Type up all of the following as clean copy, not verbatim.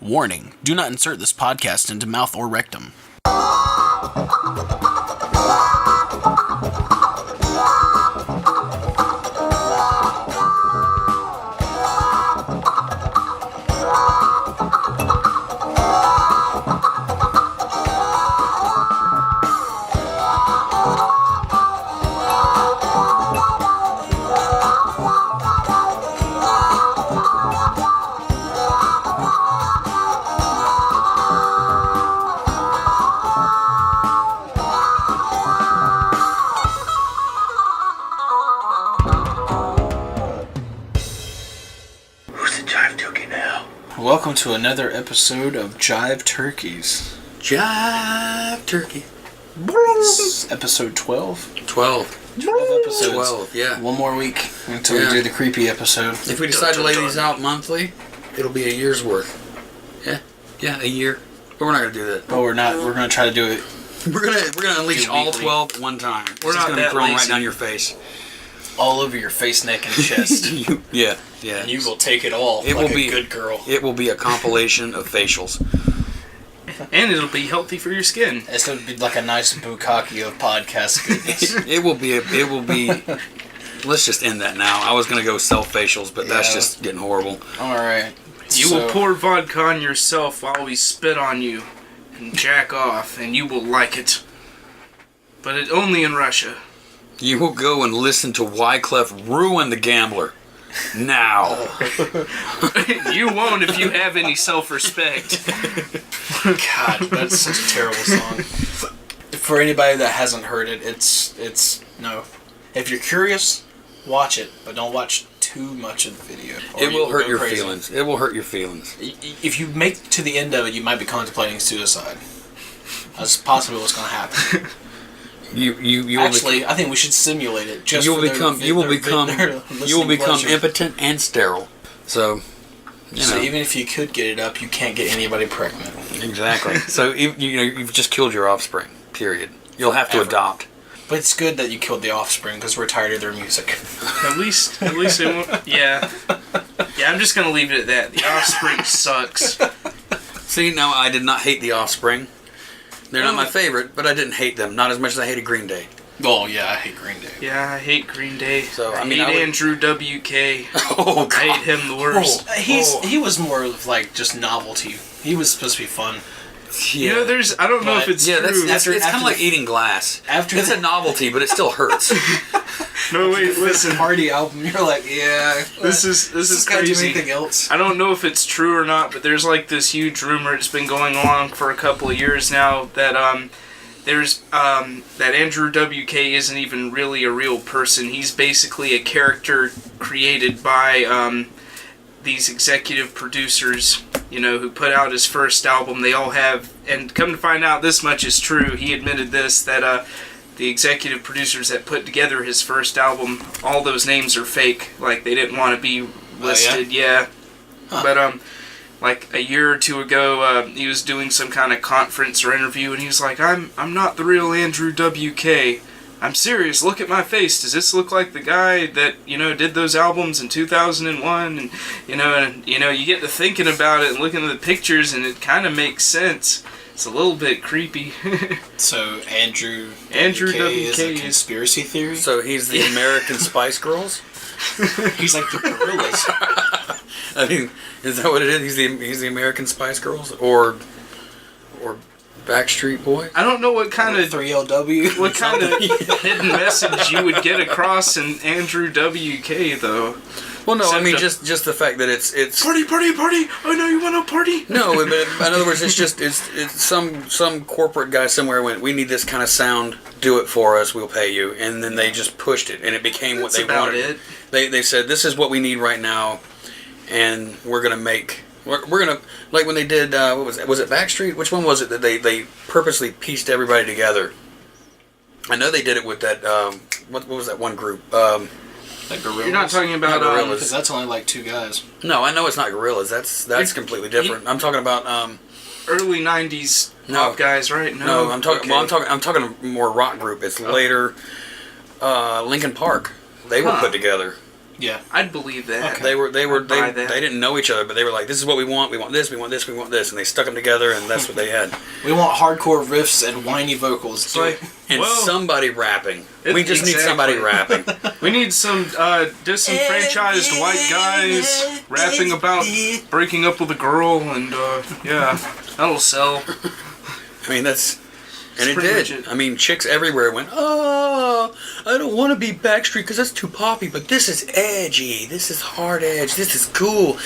Warning, do not insert this podcast into mouth or rectum. Welcome to another episode of Jive Turkeys. Jive Turkey. Episode 12? 12 episodes. 12, yeah. One more week until we do the creepy episode. If we decide to lay these out monthly, it'll be a year's worth. Yeah, a year. But we're not going to do that. But we're not. We're going to try to do it. We're gonna unleash all 12 at one time. We're not going to that be thrown lazy. right down your face. All over your face, neck, and chest. Yeah. And you will take it all It like will be a good girl. It will be a compilation of facials. And it'll be healthy for your skin. It's going to be like a nice bukkake of podcast goodness. It will be. Let's just end that now. I was going to go self facials, but that's just getting horrible. Alright. You will pour vodka on yourself while we spit on you and jack off, and you will like it. But only in Russia. You will go and listen to Wyclef ruin the gambler. Now. You won't if you have any self-respect. God, that's such a terrible song. For anybody that hasn't heard it, it's no. If you're curious, watch it, but don't watch too much of the video. It will hurt your feelings. It will hurt your feelings. If you make it to the end of it, you might be contemplating suicide. That's possibly what's going to happen. You Actually, I think we should simulate it. Just you will become pleasure. impotent and sterile. So, So even if you could get it up, you can't get anybody pregnant. Exactly. So you've just killed your offspring. Period. You'll have to adopt. But it's good that you killed the offspring because we're tired of their music. At least it won't. Yeah. Yeah, I'm just gonna leave it at that. The offspring sucks. See, now I did not hate the offspring. They're not my favorite, but I didn't hate them. Not as much as I hated Green Day. Oh, yeah, I hate Green Day. Yeah, I hate Green Day. So, I hate Andrew WK. Oh, God. I hate him the worst. He was more of like just novelty. He was supposed to be fun. Yeah. You know, I don't know if it's true. It's kind of like eating glass. It's a novelty, but it still hurts. No, wait, listen. Party album, you're like, yeah. This is crazy. Do anything else? I don't know if it's true or not, but there's like this huge rumor that's been going on for a couple of years now that that Andrew WK isn't even really a real person. He's basically a character created by these executive producers, who put out his first album. They all have, and come to find out, this much is true. He admitted this, that the executive producers that put together his first album, all those names are fake. Like, they didn't want to be listed. Yeah. Huh. But like a year or two ago, he was doing some kind of conference or interview, and he was like, I'm not the real Andrew WK. I'm serious. Look at my face. Does this look like the guy that, did those albums in 2001? And, you get to thinking about it and looking at the pictures, and it kind of makes sense. It's a little bit creepy. So Andrew WK is a conspiracy theory? So he's the American Spice Girls? He's like the Gorillas. I mean, is that what it is? He's the American Spice Girls? Or Backstreet Boy? I don't know what kind of 3LW. What kind of hidden message you would get across in Andrew WK though. Well, no, I mean just the fact that it's party. I know you want to party. No, but in other words, it's some corporate guy somewhere went, we need this kind of sound, do it for us, we'll pay you, and then they just pushed it, and it became what they wanted. They said, this is what we need right now, and we're gonna like when they did what was it? Was it Backstreet? Which one was it that they purposely pieced everybody together? I know they did it with that what was that one group? You're not talking about Gorillas, because that's only like two guys. No, I know it's not Gorillas. That's completely different. I'm talking about early '90s pop guys, right? No, I'm talking. Okay. Well, I'm talking more rock group. It's later. Linkin Park. They were put together. Yeah, I'd believe that. Okay. They didn't know each other, but they were like, this is what we want this, we want this, we want this, and they stuck them together, and that's what they had. We want hardcore riffs and whiny vocals. And somebody rapping. We just need somebody rapping. We need some disenfranchised white guys rapping about breaking up with a girl, and yeah, that'll sell. I mean, and it did. I mean, chicks everywhere went, oh, I don't want to be Backstreet because that's too poppy, but this is edgy. This is hard edge. This is cool.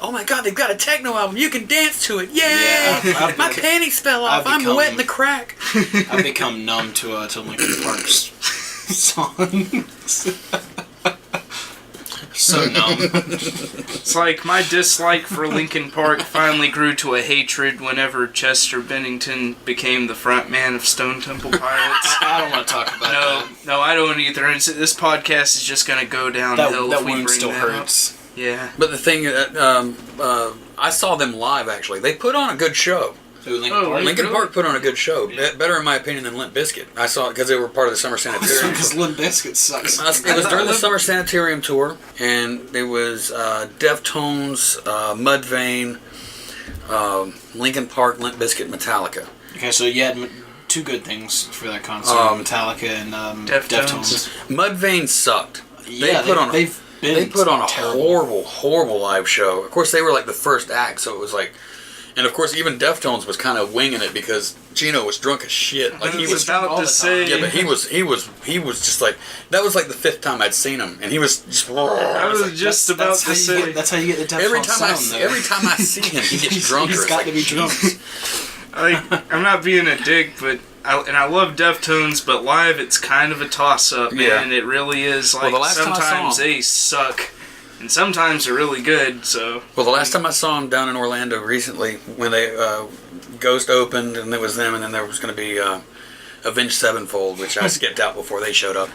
Oh my God, they've got a techno album. You can dance to it. Yay! Yeah, my panties fell off. I'm wet in the crack. I've become numb to Linkin Park's songs. So numb. It's like my dislike for Linkin Park finally grew to a hatred whenever Chester Bennington became the frontman of Stone Temple Pilots. I don't want to talk about that. No, I don't either. And this podcast is just going to go downhill that if we wound bring still that hurts. up. Yeah. But the thing, I saw them live, actually. They put on a good show. Linkin Park put on a good show. Better, in my opinion, than Limp Bizkit. I saw it because they were part of the Summer Sanitarium. Because Limp Bizkit sucks. It was during the Summer Sanitarium tour, and it was Deftones, Mudvayne, Linkin Park, Limp Bizkit, Metallica. Okay, so you had two good things for that concert: Metallica and Deftones. Mudvayne sucked. Yeah, they put on a horrible live show. Of course, they were like the first act, so it was like. And of course, even Deftones was kind of winging it because Gino was drunk as shit. Like he was about to say, yeah, but he was just like that was like the fifth time I'd seen him, and he was just. I was just about to say that's how you get the Deftones sound. Every time I see him, he gets drunker. He's got to be drunk. I'm not being a dick, but I love Deftones, but live it's kind of a toss up, man. Yeah. It really is. Like sometimes they suck. And sometimes they're really good, so... Well, the last time I saw them down in Orlando recently, when they Ghost opened, and it was them, and then there was going to be Avenged Sevenfold, which I skipped out before they showed up.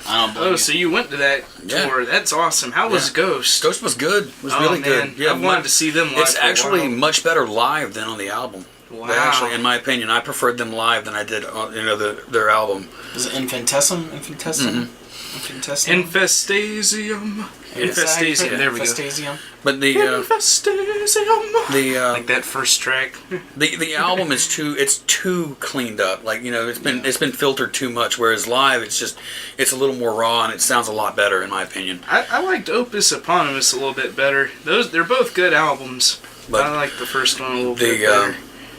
So you went to that tour. Yeah. That's awesome. How was Ghost? Ghost was good. It was really good. Yeah, I've wanted to see them live. It's actually much better live than on the album. Wow. They actually, in my opinion, I preferred them live than I did on their album. Was it Infantesium? Mm-hmm. Infestasium. Infestasium. There we go. But Infestasium. Like that first track. The album is too cleaned up. Like it's been filtered too much. Whereas live, it's a little more raw and it sounds a lot better in my opinion. I liked Opus Eponymous a little bit better. They're both good albums. But I like the first one a little bit better.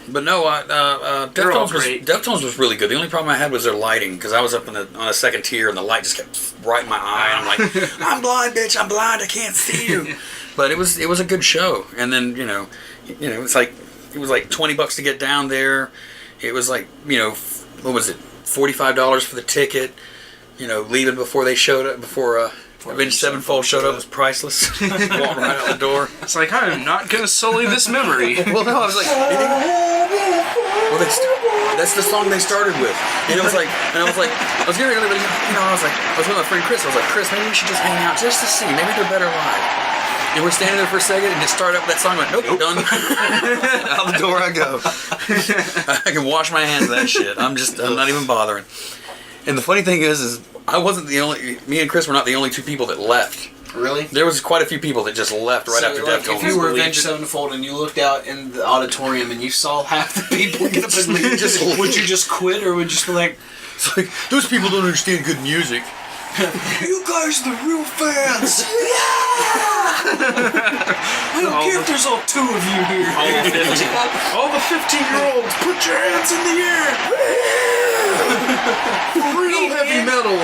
But no, Deftones was really good. The only problem I had was their lighting, because I was up on a second tier and the light just kept right in my eye. And I'm like, I'm blind, bitch. I'm blind. I can't see you. But it was a good show. And then it was like $20 to get down there. It was like what was it, $45 for the ticket. Leaving before they showed up before. Avenged Sevenfold showed up was priceless. Walking right out the door. It's like, I am not going to sully this memory. Well, no, I was like, that's the song they started with. And I was like, I was getting ready to, I was with my friend Chris. I was like, Chris, maybe we should just hang out just to see. Maybe they're better live. And we're standing there for a second and just started up that song. I went, nope, done. Out the door I go. I can wash my hands of that shit. I'm not even bothering. And the funny thing is I wasn't me and Chris were not the only two people that left. Really? There was quite a few people that just left right after Deftones. If you were Avenged Sevenfold and you looked out in the auditorium and you saw half the people get up and leave, would you just quit or would you just be like... It's like, those people don't understand good music. You guys are the real fans! I don't care if there's all two of you here. All the 15-year-olds, put your hands in the air! Real heavy metal.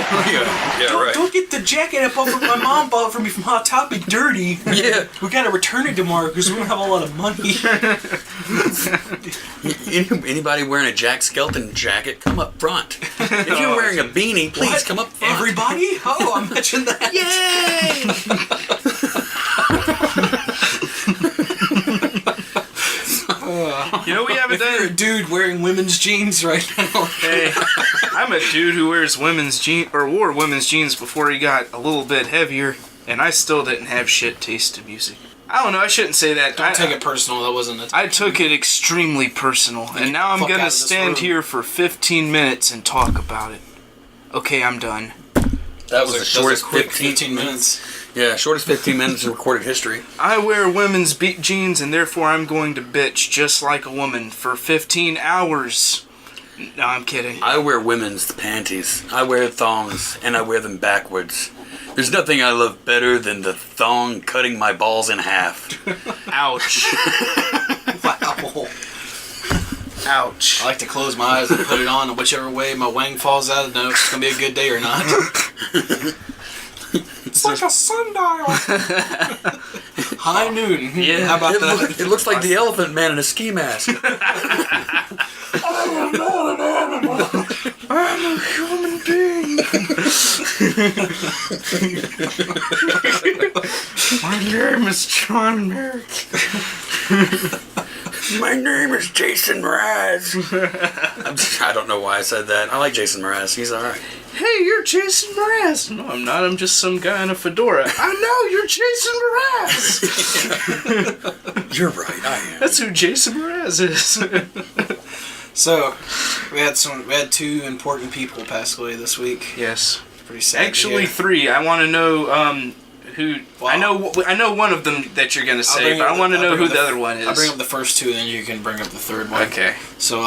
Right. Don't get the jacket up off my mom bought for me from Hot Topic dirty. Yeah. We gotta return it tomorrow because we don't have a lot of money. Anybody wearing a Jack Skelton jacket, come up front. If you're wearing a beanie, please come up front. Everybody? Oh, imagine that. Yay! We haven't done. You're a dude wearing women's jeans right now. Hey, I'm a dude who wears women's jeans or wore women's jeans before he got a little bit heavier, and I still didn't have shit taste to music. I don't know. I shouldn't say that. Don't take it personal. That wasn't it. I took it extremely personal, and now I'm gonna stand here for 15 minutes and talk about it. Okay, I'm done. That was the shortest quick 15 minutes. Yeah, shortest 15 minutes in recorded history. I wear women's beat jeans, and therefore I'm going to bitch just like a woman for 15 hours. No, I'm kidding. I wear women's panties. I wear thongs, and I wear them backwards. There's nothing I love better than the thong cutting my balls in half. Ouch. Wow. Ouch. I like to close my eyes and put it on, and whichever way my wang falls out, I know if it's going to be a good day or not. It's like a sundial. High noon. Yeah. How about that? It looks like the elephant man in a ski mask. I am not an animal. I'm a human being. My name is John Merrick. My name is Jason Mraz. I don't know why I said that. I like Jason Mraz. He's alright. Hey, you're Jason Mraz. No, I'm not. I'm just some guy in a fedora. I know, you're Jason Mraz. You're right, I am. That's who Jason Mraz is. So, we had two important people pass away this week. Yes. Pretty sad. Actually, 3. I want to know who. Well, I know one of them that you're gonna say, but I want to know who the other one is. I'll bring up the first two, and then you can bring up the third one. Okay. So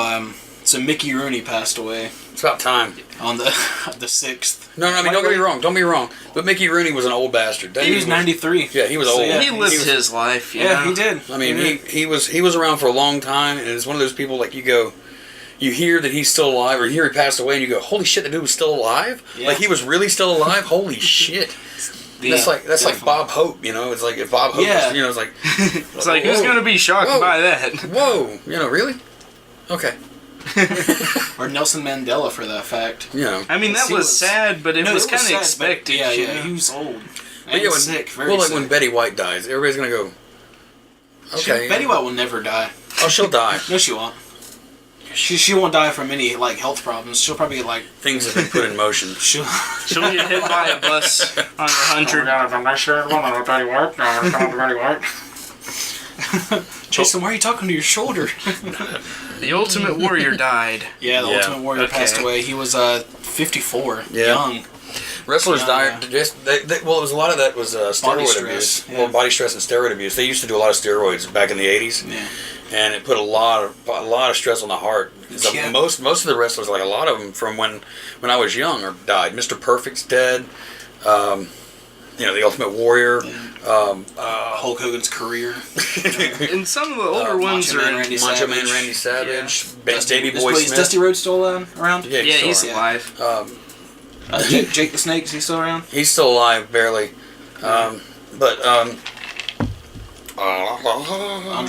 Mickey Rooney passed away It's about time. on the 6th. No, I mean, don't get me wrong. Don't be wrong. But Mickey Rooney was an old bastard. He was 93. Yeah, he was old. yeah, He lived his life. You know? he did. I mean, he was around for a long time, and it's one of those people like you hear that he's still alive, or you hear he passed away, and you go, "Holy shit, the dude was still alive! Yeah. Like he was really still alive! Holy shit!" That's like Bob Hope, you know. It's like if Bob Hope, was, you know, it's like It's like who's gonna be shocked by that? Whoa, you know, really? Okay. Or Nelson Mandela, for that fact. You know. I mean, that was sad, but it was kind of expected. Yeah, you know? he was old. But yeah, sick, very sick. like when Betty White dies, everybody's gonna go, okay. Betty White will never die. Oh, she'll die. No, she won't. She won't die from any like health problems. She'll probably get like Things have been put in motion. She'll get hit by a bus on 100. Jason, why are you talking to your shoulder? The Ultimate Warrior died. Yeah, the Ultimate Warrior passed away. He was 54, young. Wrestlers died. It was a lot of that was steroid abuse. Yeah. Well, body stress and steroid abuse. They used to do a lot of steroids back in the 80s. Yeah. And it put a lot of stress on the heart. So most of the wrestlers, like a lot of them from when I was young, died. Mr. Perfect's dead. The Ultimate Warrior. Hulk Hogan's career. And some of the older ones are Macho Man Randy Savage. Baby Boy Is Smith. Dusty Rhodes still around? Yeah, he's alive. Jake the Snake, is he still around? He's still alive, barely. Andre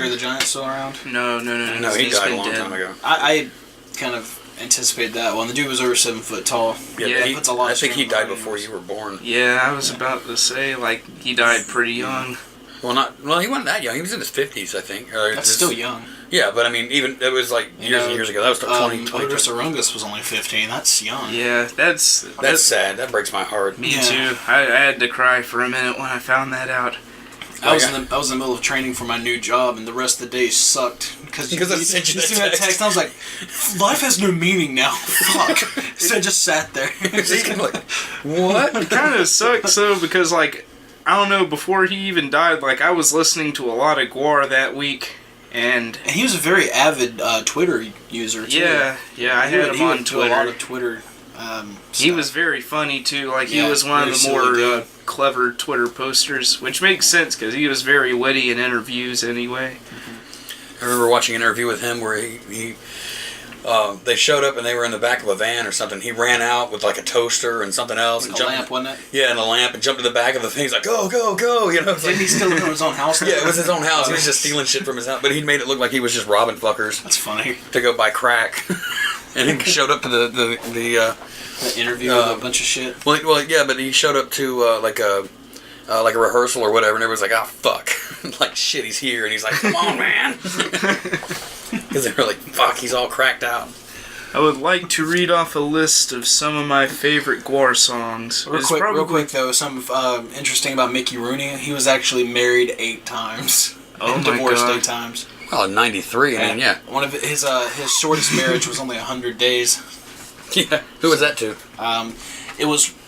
the Giant's still around? No. No, he died a long time ago. I kind of anticipated that one. The dude was over 7 foot tall. Yeah, that puts a lot I of think he strain on died the before body. you were born. Yeah, I was about to say, like, he died pretty young. Well, he wasn't that young. He was in his 50s, I think. That's still young. Yeah, but I mean, even it was like years and years ago. That was 20. Otis Arungus was only 15. That's young. Yeah, that's sad. That breaks my heart. Me too. I had to cry for a minute when I found that out. I was in the middle of training for my new job, and the rest of the day sucked because I sent you that text. And I was like, life has no meaning now. Fuck. So I just sat there. Like, what? It kind of sucks though, because like, I don't know, before he even died, like I was listening to a lot of Gwar that week, and he was a very avid Twitter user too. Yeah, I had him on Twitter. A lot of Twitter. He was very funny too. Like he was one of the more clever Twitter posters, which makes sense because he was very witty in interviews anyway. I remember watching an interview with him where they showed up and they were in the back of a van or something. He ran out with like a toaster and something else. Like a lamp, wasn't it? Yeah, and a lamp, and jumped to the back of the thing. He's like, go, go, go. You know, it's like, didn't he steal it from his own house? Yeah, it was his own house. He was just stealing shit from his house, but he made it look like he was just robbing fuckers. That's funny. To go buy crack, and he showed up to the interview with a bunch of shit. Well, yeah, but he showed up to like a rehearsal or whatever, and everyone's like, "Ah, fuck!" Like, shit, he's here, and he's like, "Come on, man," because they were like, "Fuck, he's all cracked out." I would like to read off a list of some of my favorite Gwar songs. Real quick though, some interesting about Mickey Rooney. He was actually married 8 times. Oh and my divorced God. 8 times. Well, in '93, I mean, yeah. One of his shortest marriage was only 100 days. Yeah. Who was that to?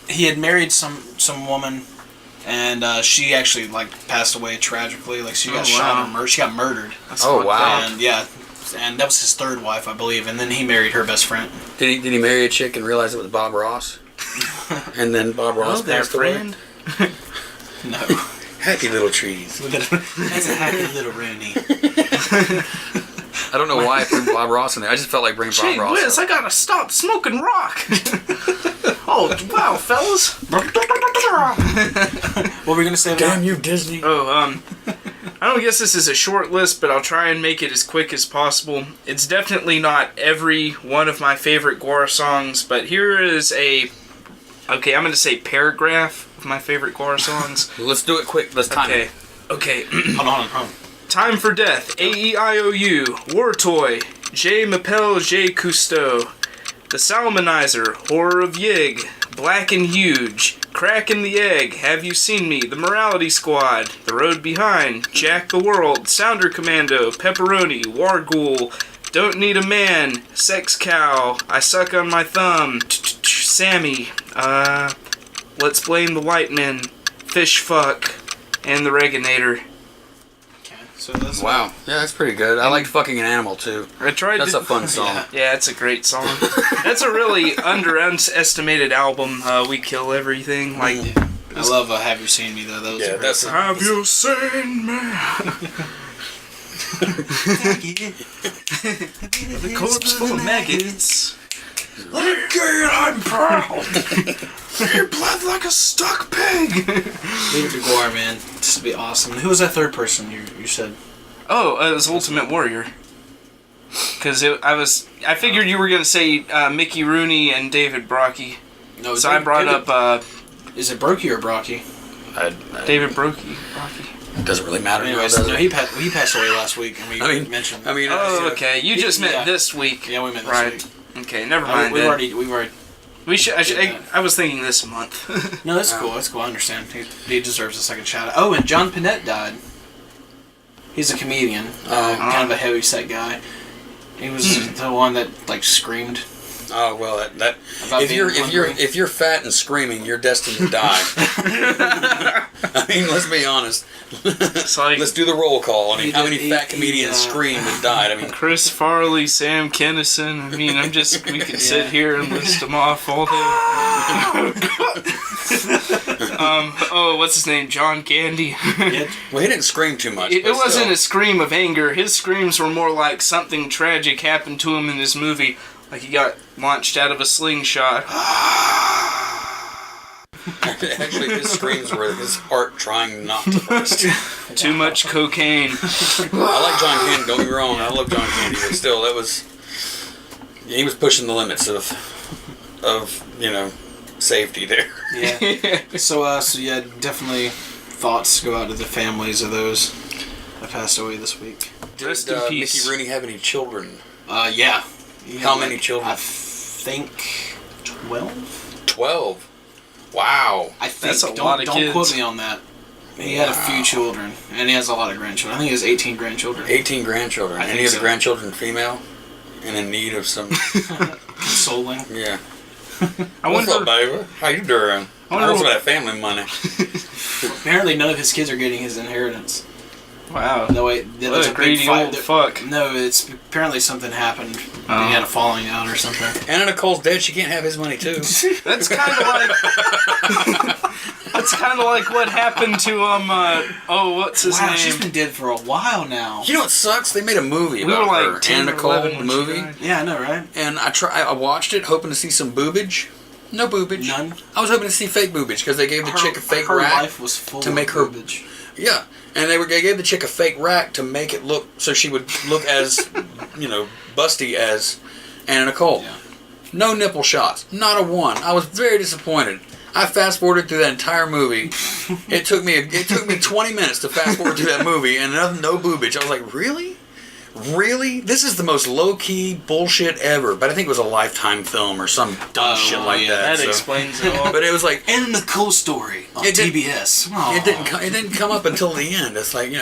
He had married some woman, And she actually passed away tragically. Like she got shot or she got murdered. Wow! And and that was his third wife, I believe. And then he married her best friend. Did he marry a chick and realize it was Bob Ross? And then Bob Ross passed away. No. Happy little trees. That's a happy little Rooney. I don't know why I threw Bob Ross in there. I just felt like bringing Bob Ross. Whiz, I gotta stop smoking rock. Oh wow, fellas. What were we gonna say? Damn you, Disney. I don't guess this is a short list, but I'll try and make it as quick as possible. It's definitely not every one of my favorite Gwar songs, but here is I'm gonna say paragraph of my favorite Gwar songs. Let's do it quick. Let's time it. Okay. Hold on. Time for Death, A-E-I-O-U, War Toy, J. Mapel J. Cousteau, The Salmonizer, Horror of Yig, Black and Huge, Crack in the Egg, Have You Seen Me, The Morality Squad, The Road Behind, Jack the World, Sounder Commando, Pepperoni, Warghoul, Don't Need a Man, Sex Cow, I Suck on My Thumb, Sammy, Let's Blame the White Men, Fish Fuck, and The Reginator. So that's wow. Yeah, that's pretty good. I liked Fucking an Animal, too. That's a fun song. Yeah, it's a great song. That's a really underestimated album, We Kill Everything. I love Have You Seen Me, though. That was great song. Have you seen me? The corpse full of maggots. Again, I'm proud. You bled like a stuck pig. Leave it to Gwar, man. This would be awesome. Who was that third person you said? Oh, it was Ultimate Warrior. Because I figured you were gonna say Mickey Rooney and David Brockie. No, so I brought up. Is it Brockie or Brockie? David Brockie. It doesn't really matter. Anyways, no, he passed away last week, and we mentioned. Okay. You just meant this week. Yeah, we meant this week. Okay, never mind. We've already. We should. I was thinking this month. No, that's cool. That's cool. I understand. He deserves a second shout out. Oh, and John Pinette died. He's a comedian, kind of a heavy set guy. He was the one that screamed. Oh well, if you're fat and screaming, you're destined to die. I mean, let's be honest. Let's do the roll call. I mean, how many fat comedians screamed and died? I mean, Chris Farley, Sam Kinison. I mean, we could sit here and list them off all day. What's his name? John Candy. Well, he didn't scream too much. It wasn't a scream of anger. His screams were more like something tragic happened to him in this movie. Like he got launched out of a slingshot. Actually, his screams were his heart trying not to burst. Too much cocaine. I like John Candy, don't get me wrong. I love John Candy, but still, he was pushing the limits of safety there. Yeah. So yeah, definitely thoughts go out to the families of those that passed away this week. Rest in peace. Mickey Rooney have any children? Yeah. How many children? I think 12. 12. Wow. I think that's a lot of kids. Don't quote me on that. He had a few children, and he has a lot of grandchildren. I think he has 18 grandchildren. 18 grandchildren. Any of the grandchildren female? And in need of some consoling? Yeah. What's up, baby? How you doing? I wonder that family money. Apparently, none of his kids are getting his inheritance. Wow. No, wait. What a greedy old fuck. No, it's apparently something happened. He had a falling out or something. Anna Nicole's dead. She can't have his money, too. That's kind of like... That's kind of like what happened to, what's his name? Wow, she's been dead for a while now. You know what sucks? They made a movie about her. Anna Nicole, the movie. Yeah, I know, right? And I watched it hoping to see some boobage. No boobage. None. I was hoping to see fake boobage because they gave the chick a fake rack. Her life was full of boobage. Yeah. And they gave the chick a fake rack to make it look so she would look as, busty as Anna Nicole. Yeah. No nipple shots. Not a one. I was very disappointed. I fast forwarded through that entire movie. It took me 20 minutes to fast forward through that movie and no boobage. I was like, really? Really? This is the most low-key bullshit ever. But I think it was a Lifetime film or some dumb shit like that. That explains it all. But it was like... And the cool story on TBS. It didn't come up until the end. It's like,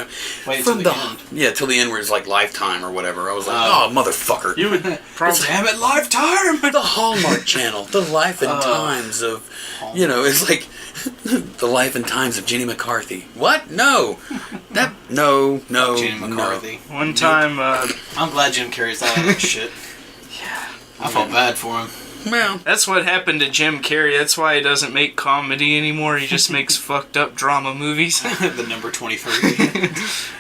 Wait till the end. Yeah, till the end where it's like Lifetime or whatever. I was like, oh, motherfucker. You would probably... Damn it, Lifetime! The Hallmark Channel. The life and times of... it's like The Life and Times of Jenny McCarthy. What? No. No. Jenny McCarthy. No. One time, I'm glad Jim Carrey's out of that shit. Yeah. I felt bad for him. Well, that's what happened to Jim Carrey. That's why he doesn't make comedy anymore. He just makes fucked up drama movies. The number 23.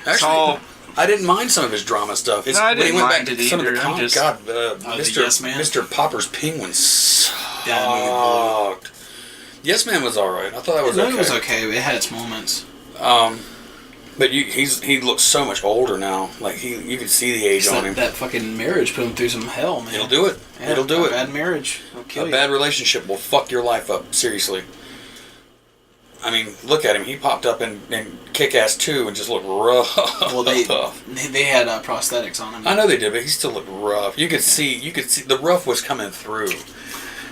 actually, I didn't mind some of his drama stuff. No, I didn't mind it some of either. the I'm just... God, Yes Man. Mr. Popper's Penguin sucked. Yeah, Yes Man was alright. I thought that was okay. okay. It was okay. It had its moments. But he looks so much older now. Like you can see the age on him. That fucking marriage put him through some hell, man. It'll do it. Yeah, It'll do it. A bad marriage will kill you. A bad relationship will fuck your life up. Seriously. I mean, look at him. He popped up in Kick-Ass 2 and just looked rough. Well, they had prosthetics on him. I know they did, but he still looked rough. You could see the rough was coming through.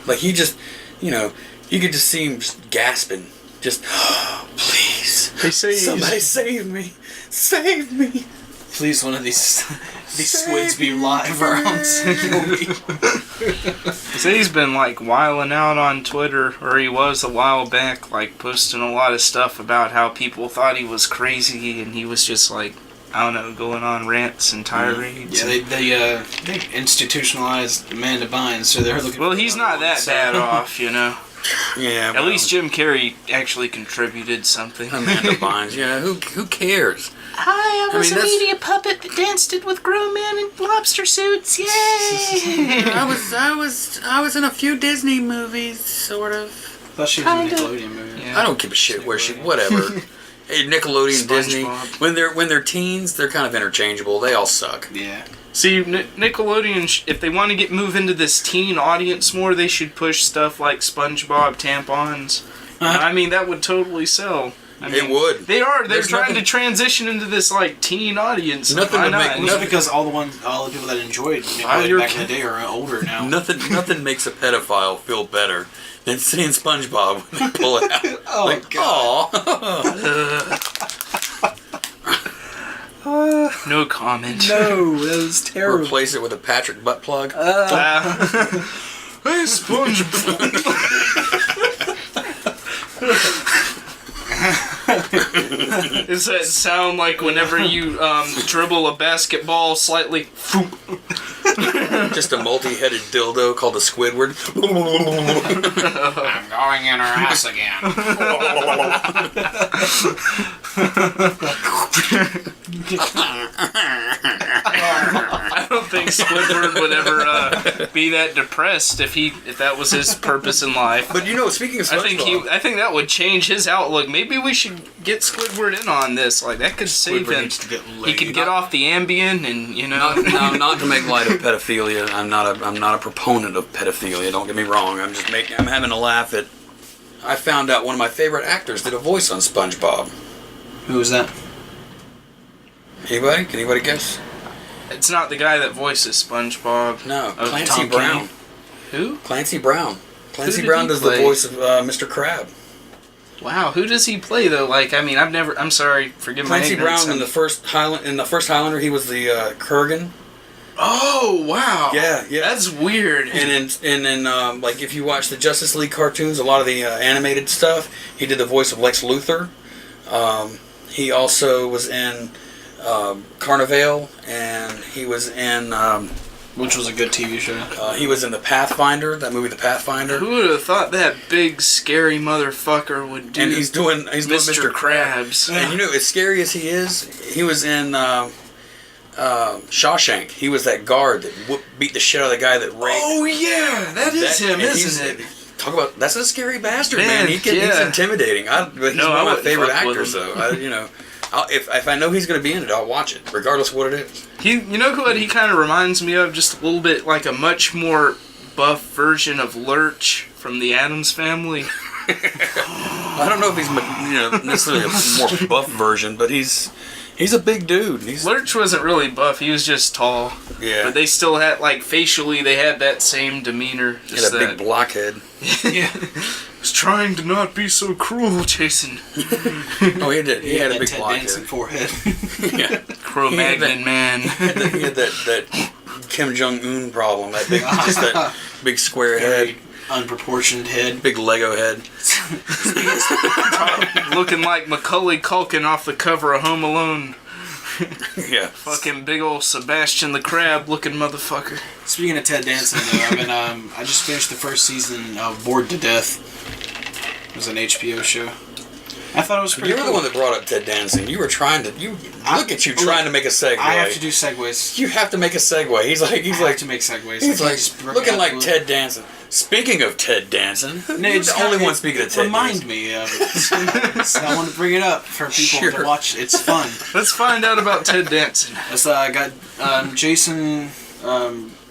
Like he just, you could just see him just gasping. Just, please, somebody save me. Save me. Please, one of these squids be live or else kill me. So he's been like whiling out on Twitter, or he was a while back, like posting a lot of stuff about how people thought he was crazy, and he was just like, I don't know, going on rants and tirades. Yeah, they institutionalized Amanda Bynes, so they're looking. Well, he's not that bad off, Yeah. At least Jim Carrey actually contributed something. Amanda Bynes. Yeah. Who cares? Hi, I was a media puppet that danced it with grown men in lobster suits. Yay! I was in a few Disney movies, sort of. I thought she was in a Nickelodeon movie. Yeah. I don't give a shit where whatever. Hey, Nickelodeon, Disney. When they're teens, they're kind of interchangeable. They all suck. Yeah. See, Nickelodeon, if they want to move into this teen audience more, they should push stuff like SpongeBob tampons. I mean, that would totally sell. It would. They're trying to transition into this like teen audience. Nothing to make. Just because all the people that enjoyed Nickelodeon back in the day are older now. Nothing makes a pedophile feel better than seeing SpongeBob when they pull it out. Oh, like, God. No comment. No, that was terrible. Replace it with a Patrick butt plug. Hey, SpongeBob. Does that sound like whenever you dribble a basketball slightly? Just a multi-headed dildo called a Squidward. I'm going in her ass again. I don't think Squidward would ever be that depressed if that was his purpose in life. But speaking of SpongeBob, I think that would change his outlook. Maybe we should get Squidward in on this. Like that could save him. He could get off the Ambien, and not to make light of pedophilia. I'm not a proponent of pedophilia. Don't get me wrong. I'm having a laugh at. I found out one of my favorite actors did a voice on SpongeBob. Who was that? Anybody? Can anybody guess? It's not the guy that voices SpongeBob. No, Oh, Clancy Tom Brown. Kenny. Who? Clancy Brown. Clancy did Brown he does play? the voice of Mr. Crab. Wow, who does he play though? Like, I mean, I'm sorry, forgive my Clancy ignorance. Brown in the first Highlander, he was the Kurgan. Oh wow! Yeah, That's weird. And in like if you watch the Justice League cartoons, a lot of the animated stuff, he did the voice of Lex Luthor. He also was in Carnival, and he was in Which was a good TV show. he was in the Pathfinder, that movie, The Pathfinder. Who would have thought that big scary motherfucker would do? And he's doing Mr. Krabs. And as scary as he is, he was in Shawshank. He was that guard that beat the shit out of the guy that raped. Oh yeah, that is him, isn't it? Talk about that's a scary bastard, Man, man. He's yeah. intimidating. But he's one of my favorite actors, with though. If I know he's going to be in it, I'll watch it, regardless of what it is. You know who he kind of reminds me of? Just a little bit like a much more buff version of Lurch from the Addams Family. I don't know if he's necessarily a more buff version, but he's a big dude. Lurch wasn't really buff; he was just tall. Yeah. But they still had facially, they had that same demeanor. He had a big blockhead. Yeah. Was trying to not be so cruel, Jason. Oh, he did. He had a big Ted blockhead. Danson forehead. Yeah. Cro-Magnon man. He had that Kim Jong-un problem. That big square Very head. unproportioned head. Big Lego head. Looking like Macaulay Culkin off the cover of Home Alone. Yeah. Fucking big old Sebastian the Crab looking motherfucker. Speaking of Ted Danson, though, I just finished the first season of Bored to Death. It was an HBO show. I thought it was pretty You were cool. the one that brought up Ted Danson. You were trying to. Look at you trying to make a segue. I have to do segues. You have to make a segue. He's like to make segues. He's like looking like Ted Danson. Speaking of Ted Danson, you're the only one speaking of Ted Danson. Remind me of it. So I want to bring it up for people to watch. It's fun. Let's find out about Ted Danson. It's got Jason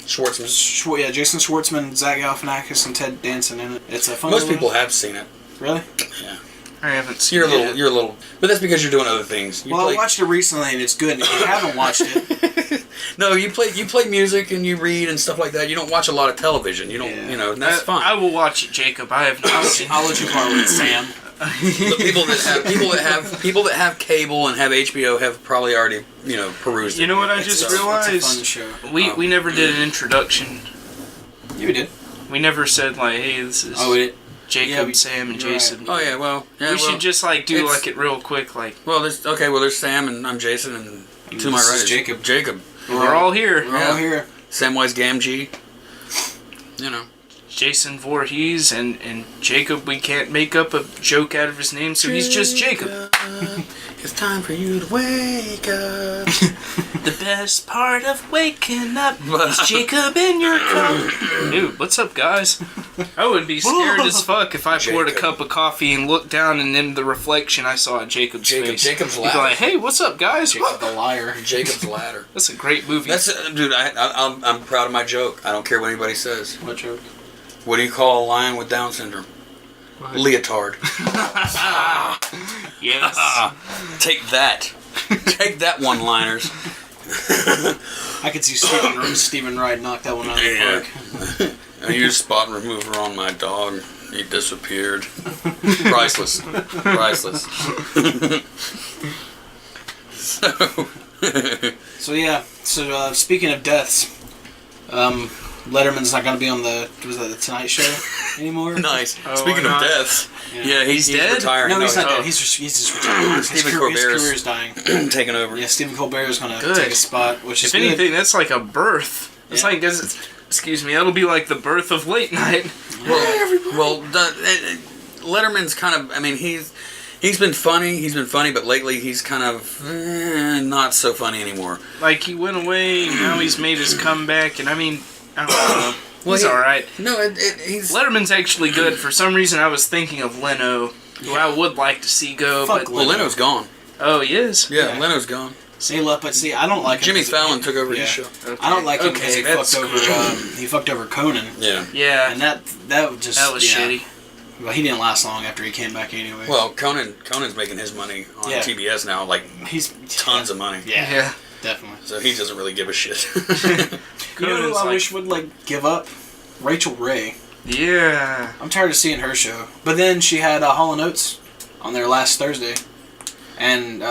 Schwartzman. Jason Schwartzman, Zach Galifianakis, and Ted Danson in it. It's a fun. Most people have seen it. Really? Yeah. I haven't seen You're it. You're a little, but that's because you're doing other things. I watched it recently and it's good. And if you haven't watched it, no, you play music and you read and stuff like that. You don't watch a lot of television. You don't, and that's fine. I will watch it, Jacob. I have not seen. I'll let you borrow it, Sam. The people that have cable and have HBO have probably already perused it. You know what I just realized? It's a fun show. We never did an introduction. Yeah, we did. We never said like, hey, this is. Oh, we did. Jacob, Sam, and Jason. Right. Oh yeah, we should just do it real quick, like. Well, there's Sam and I'm Jason and to my right is Jacob. Jacob. We're all here. We're all here. Samwise Gamgee. Jason Voorhees and Jacob. We can't make up a joke out of his name, so he's just Jacob. It's time for you to wake up. The best part of waking up is Jacob in your cup. Dude, what's up, guys? I would be scared as fuck if I poured a cup of coffee and looked down and in the reflection I saw Jacob's face. Jacob's You'd ladder. be like, hey, what's up, guys? Jacob the liar. Jacob's ladder. That's a great movie. Dude. I'm proud of my joke. I don't care what anybody says. What joke? What do you call a lion with Down syndrome? What? Leotard. Yes. Take that. Take that, one-liners. I could see Stephen Wright knock that one out of the park. I used a spot remover on my dog. He disappeared. Priceless. Priceless. So speaking of deaths, Letterman's not going to be on the Tonight Show anymore. Nice. Oh, Speaking of deaths, he's dead. Retiring. No, he's not dead. He's just retiring. His career's dying. Taking over. Yeah, Stephen Colbert is going to take a spot, which is if anything, good. that's like a birth. It's like, excuse me, that'll be like the birth of late night. Letterman's kind of. I mean, he's been funny, but lately he's kind of not so funny anymore. Like he went away, now he's made his comeback, and I mean, I don't know. Well, he's alright. No, he's... Letterman's actually good. For some reason, I was thinking of Leno, who I would like to see go. Fuck but Leno. Leno's gone. Oh, he is? Yeah, Leno's gone. See, I don't like him. Jimmy Fallon took over his show. Okay. I don't like him because he fucked over Conan. Yeah. Yeah. And that was shitty. Well, he didn't last long after he came back anyway. Well, Conan's making his money on TBS now, like he's tons of money. Yeah. Definitely. So he doesn't really give a shit. You know who I wish would give up? Rachel Ray. Yeah. I'm tired of seeing her show. But then she had Hall & Oates on there last Thursday. And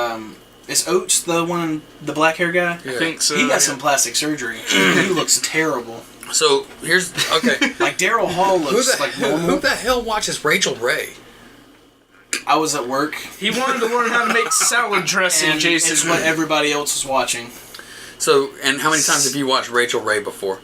is Oates the the black hair guy? Yeah. I think so. He got some plastic surgery. He looks terrible. So here's Like Daryl Hall looks like normal. Who the hell watches Rachel Ray? I was at work. He wanted to learn how to make salad dressing, And Jason. it's what everybody else was watching. So, and how many times have you watched Rachel Ray before?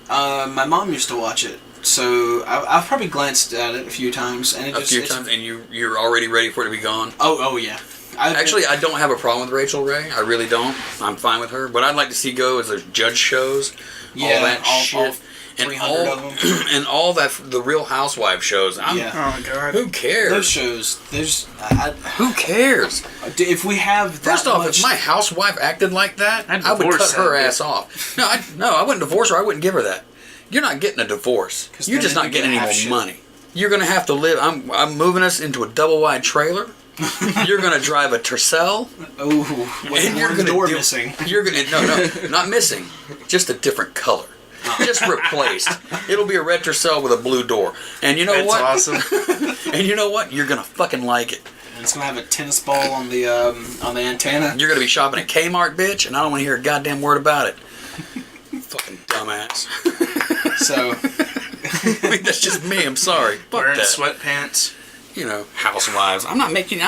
My mom used to watch it, so I've probably glanced at it a few times. And and you're already ready for it to be gone? Oh yeah. I don't have a problem with Rachel Ray. I really don't. I'm fine with her. What I'd like to see go is those judge shows, all that shit. And 300 of them. And all the Real Housewives shows. Oh, God. Who cares? Those shows, who cares? If we have that First off, much, if my housewife acted like that, I'd I would divorce cut her that ass off. No, I wouldn't divorce her. I wouldn't give her that. You're not getting a divorce. You're just not getting any more money. You're going to have to live. I'm moving us into a double wide trailer. You're going to drive a Tercel. Oh, with one door missing. You're going to no, not missing. Just a different color. Just replaced. It'll be a red Tercel with a blue door. And you know what? That's awesome. And you know what? You're going to fucking like it. And it's going to have a tennis ball on the antenna. You're going to be shopping at Kmart, bitch, and I don't want to hear a goddamn word about it. Fucking dumbass. So. I mean, that's just me. I'm sorry. Fuck Wearing that. sweatpants. housewives. I'm not done. I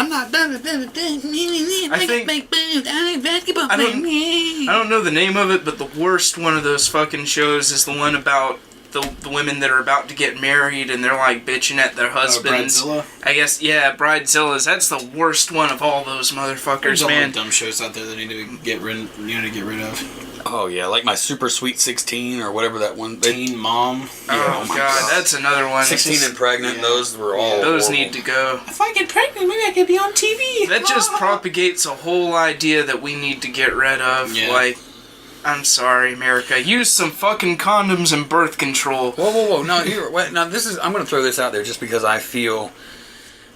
don't know the name of it, but the worst one of those fucking shows is the one about the women that are about to get married and they're like bitching at their husbands. Bridezilla? I guess, yeah, Bridezillas. That's the worst one of all those motherfuckers, man. Dumb shows out there that need to get rid of. Oh yeah, like my Super Sweet 16 or whatever that one. Teen Mom. Oh my God, that's another one. 16 and Pregnant. Yeah. Those were all. Those horrible. need to go. If I get pregnant, maybe I could be on TV. That just propagates a whole idea that we need to get rid of. Yeah. Like, I'm sorry, America. Use some fucking condoms and birth control. Whoa. No, this is. I'm going to throw this out there just because I feel.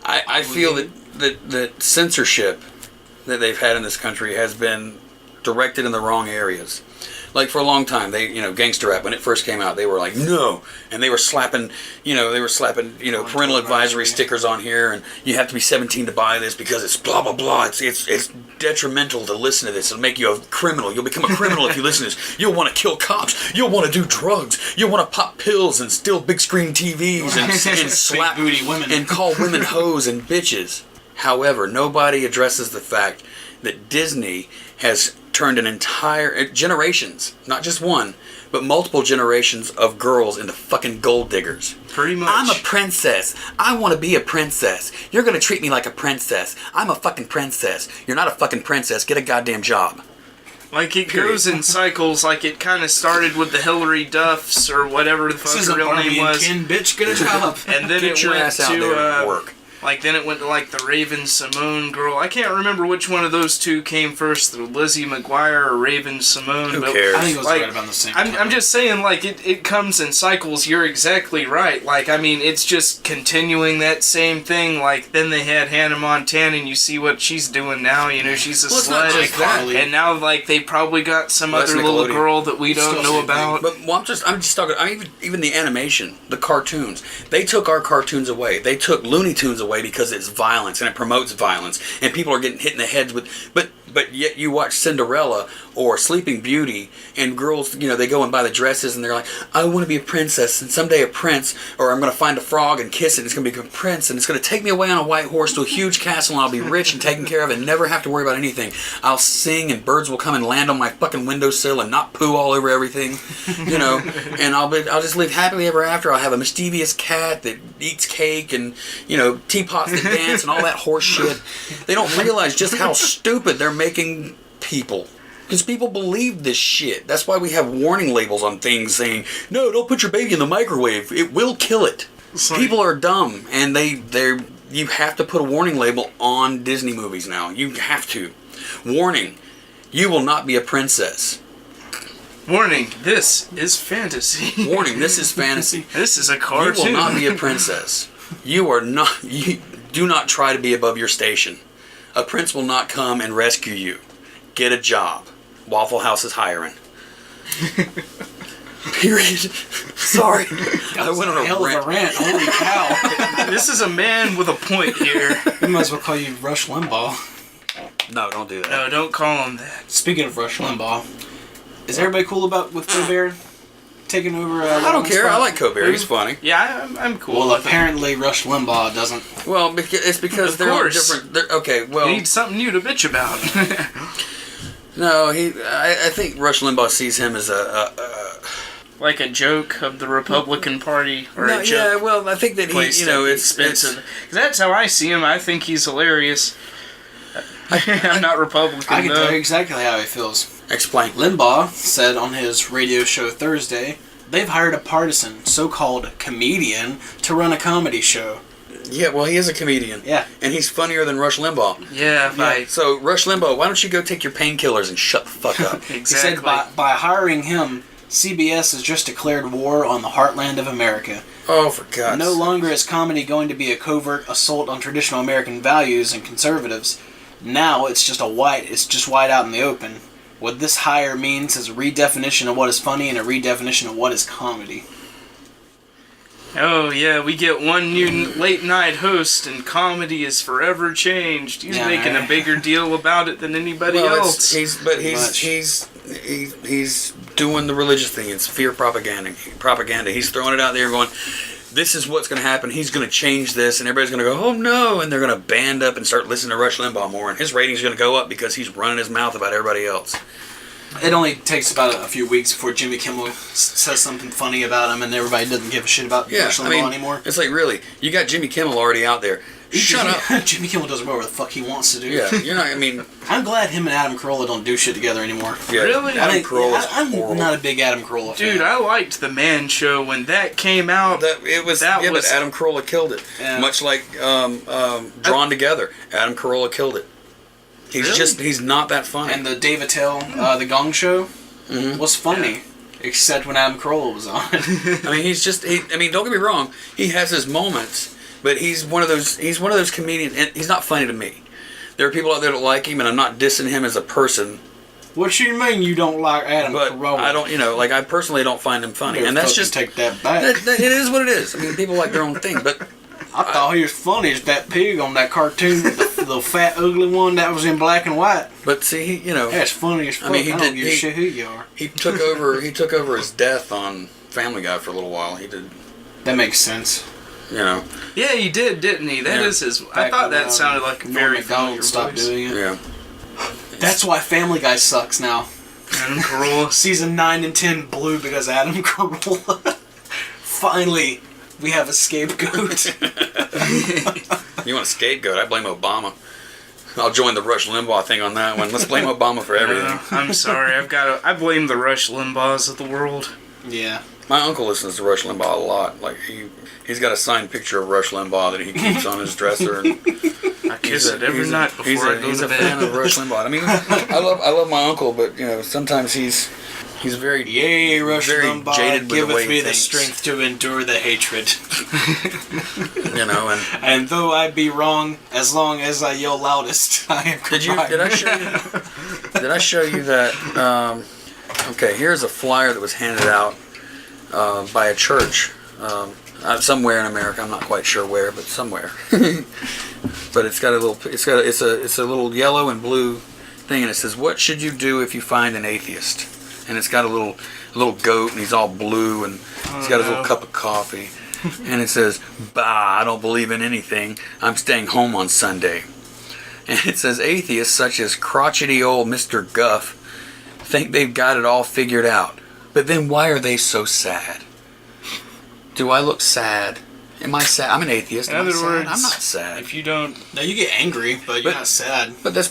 I feel that censorship that they've had in this country has been directed in the wrong areas. Like for a long time, gangster rap, when it first came out, they were like, no, and they were slapping parental advisory stickers on here, and you have to be 17 to buy this because it's blah blah blah. It's detrimental to listen to this. It'll make you a criminal. You'll become a criminal if you listen to this. You'll want to kill cops. You'll want to do drugs. You'll want to pop pills and steal big screen TVs and slap booty women and call women hoes and bitches. However, nobody addresses the fact that Disney has turned an entire generations, not just one, but multiple generations of girls into fucking gold diggers. Pretty much. I'm a princess. I want to be a princess. You're going to treat me like a princess. I'm a fucking princess. You're not a fucking princess. Get a goddamn job. Like, it goes in cycles. Like, it kind of started with the Hillary Duffs or whatever the fuck her real name was. Ken, bitch, get a job. And then Get it your went ass out there and work. Like, then it went to, like, the Raven Simone girl. I can't remember which one of those two came first, the Lizzie McGuire or Raven Simone. Who cares? I think it was like, right about the same time. I'm just saying, like, it comes in cycles. You're exactly right. Like, I mean, it's just continuing that same thing. Like, then they had Hannah Montana, and you see what she's doing now. You know, she's a slut. just that. And now, like, they probably got some other little girl that we don't know about. But I'm just talking. Even the animation, the cartoons. They took our cartoons away. They took Looney Tunes away because it's violence and it promotes violence, and people are getting hit in the heads with. But yet you watch Cinderella or Sleeping Beauty, and girls, they go and buy the dresses, and they're like, I want to be a princess, and someday a prince, or I'm going to find a frog and kiss it, and it's going to become a prince, and it's going to take me away on a white horse to a huge castle, and I'll be rich and taken care of and never have to worry about anything. I'll sing, and birds will come and land on my fucking windowsill and not poo all over everything, and I'll just live happily ever after. I'll have a mischievous cat that eats cake, and, teapots that dance, and all that horse shit. They don't realize just how stupid they're making people. Because people believe this shit. That's why we have warning labels on things saying, no, don't put your baby in the microwave. It will kill it. People are dumb, and you have to put a warning label on Disney movies now. You have to. Warning, you will not be a princess. Warning, this is fantasy. Warning, this is fantasy. This is a cartoon. You will not be a princess. You do not try to be above your station. A prince will not come and rescue you. Get a job. Waffle House is hiring. Period. Sorry. I went on a hell of a rant. Holy cow. This is a man with a point here. We might as well call you Rush Limbaugh. No, don't do that. No, don't call him that. Speaking of Rush Limbaugh, is everybody cool with Colbert taking over? I don't care. I like Colbert. He's funny. Yeah, I'm cool. Well, apparently Rush Limbaugh doesn't. Well, it's because they're all different. Okay, well, he needs something new to bitch about. No, I think Rush Limbaugh sees him as like a joke of the Republican Party, or a joke. Yeah, well, I think that it's expensive. Because that's how I see him. I think he's hilarious. I'm not Republican. I can tell you exactly how he feels. Explain. Limbaugh said on his radio show Thursday, they've hired a partisan, so-called comedian, to run a comedy show. Yeah, well, he is a comedian. Yeah. And he's funnier than Rush Limbaugh. Yeah. So, Rush Limbaugh, why don't you go take your painkillers and shut the fuck up? Exactly. He said by hiring him, CBS has just declared war on the heartland of America. Oh, for God's sake. No longer is comedy going to be a covert assault on traditional American values and conservatives. Now it's just wide out in the open. What this hire means is a redefinition of what is funny and a redefinition of what is comedy. Oh, yeah, we get one new late-night host, and comedy is forever changed. He's making a bigger deal about it than anybody else. He's doing the religious thing. It's fear propaganda. He's throwing it out there going, this is what's going to happen. He's going to change this, and everybody's going to go, oh no, and they're going to band up and start listening to Rush Limbaugh more, and his ratings are going to go up because he's running his mouth about everybody else. It only takes about a few weeks before Jimmy Kimmel says something funny about him, and everybody doesn't give a shit about Rush Limbaugh anymore. It's like, really, you got Jimmy Kimmel already out there. Shut up. Jimmy Kimmel does whatever the fuck he wants to do. Yeah, you're not. I mean, I'm glad him and Adam Carolla don't do shit together anymore. Yeah, really? I'm not a big Adam Carolla fan. Dude, I liked The Man Show when that came out. But Adam Carolla killed it. Yeah. Much like Drawn Together, Adam Carolla killed it. He's not that funny. And the Dave Attell, the Gong Show, was funny. Except when Adam Carolla was on. I mean, don't get me wrong. He has his moments. But he's one of those comedians, and he's not funny to me. There are people out there that like him, and I'm not dissing him as a person. What you mean you don't like Adam Carolla? I don't, I personally don't find him funny, and that's just take that back. It is what it is. I mean, people like their own thing, but I thought he was funny as that pig on that cartoon, the fat ugly one that was in black and white. But see, that's funny as fuck. I don't give a shit who you are. He took over his death on Family Guy for a little while. He did. That makes sense. Yeah, he did, didn't he? That is his. I thought that sounded like a very familiar voice. Stopped doing it. Yeah. That's why Family Guy sucks now. Adam Carolla. Season 9 and 10 blew because Adam Carolla. Finally, we have a scapegoat. You want a scapegoat? I blame Obama. I'll join the Rush Limbaugh thing on that one. Let's blame Obama for everything. I'm sorry. I blame the Rush Limbaughs of the world. Yeah. My uncle listens to Rush Limbaugh a lot. Like he's got a signed picture of Rush Limbaugh that he keeps on his dresser. And I kiss it every night before I go to bed. He's a fan of Rush Limbaugh. I mean, I love my uncle, but sometimes he's very Rush Limbaugh, jaded with giveth me the thinks. strength to endure the hatred. And though I be wrong, as long as I yell loudest, I am correct. Did I show you that? Okay, here's a flyer that was handed out by a church somewhere in America. I'm not quite sure where, but somewhere. But it's got it's a little yellow and blue thing, and it says, "What should you do if you find an atheist?" And it's got a little goat, and he's all blue, and he's got his little cup of coffee, and it says, "Bah, I don't believe in anything. I'm staying home on Sunday." And it says, atheists such as crotchety old Mr. Guff think they've got it all figured out. But then why are they so sad? Do I look sad? Am I sad? I'm an atheist. In other words, I'm not sad. If you don't... No, you get angry, but you're not sad. But that's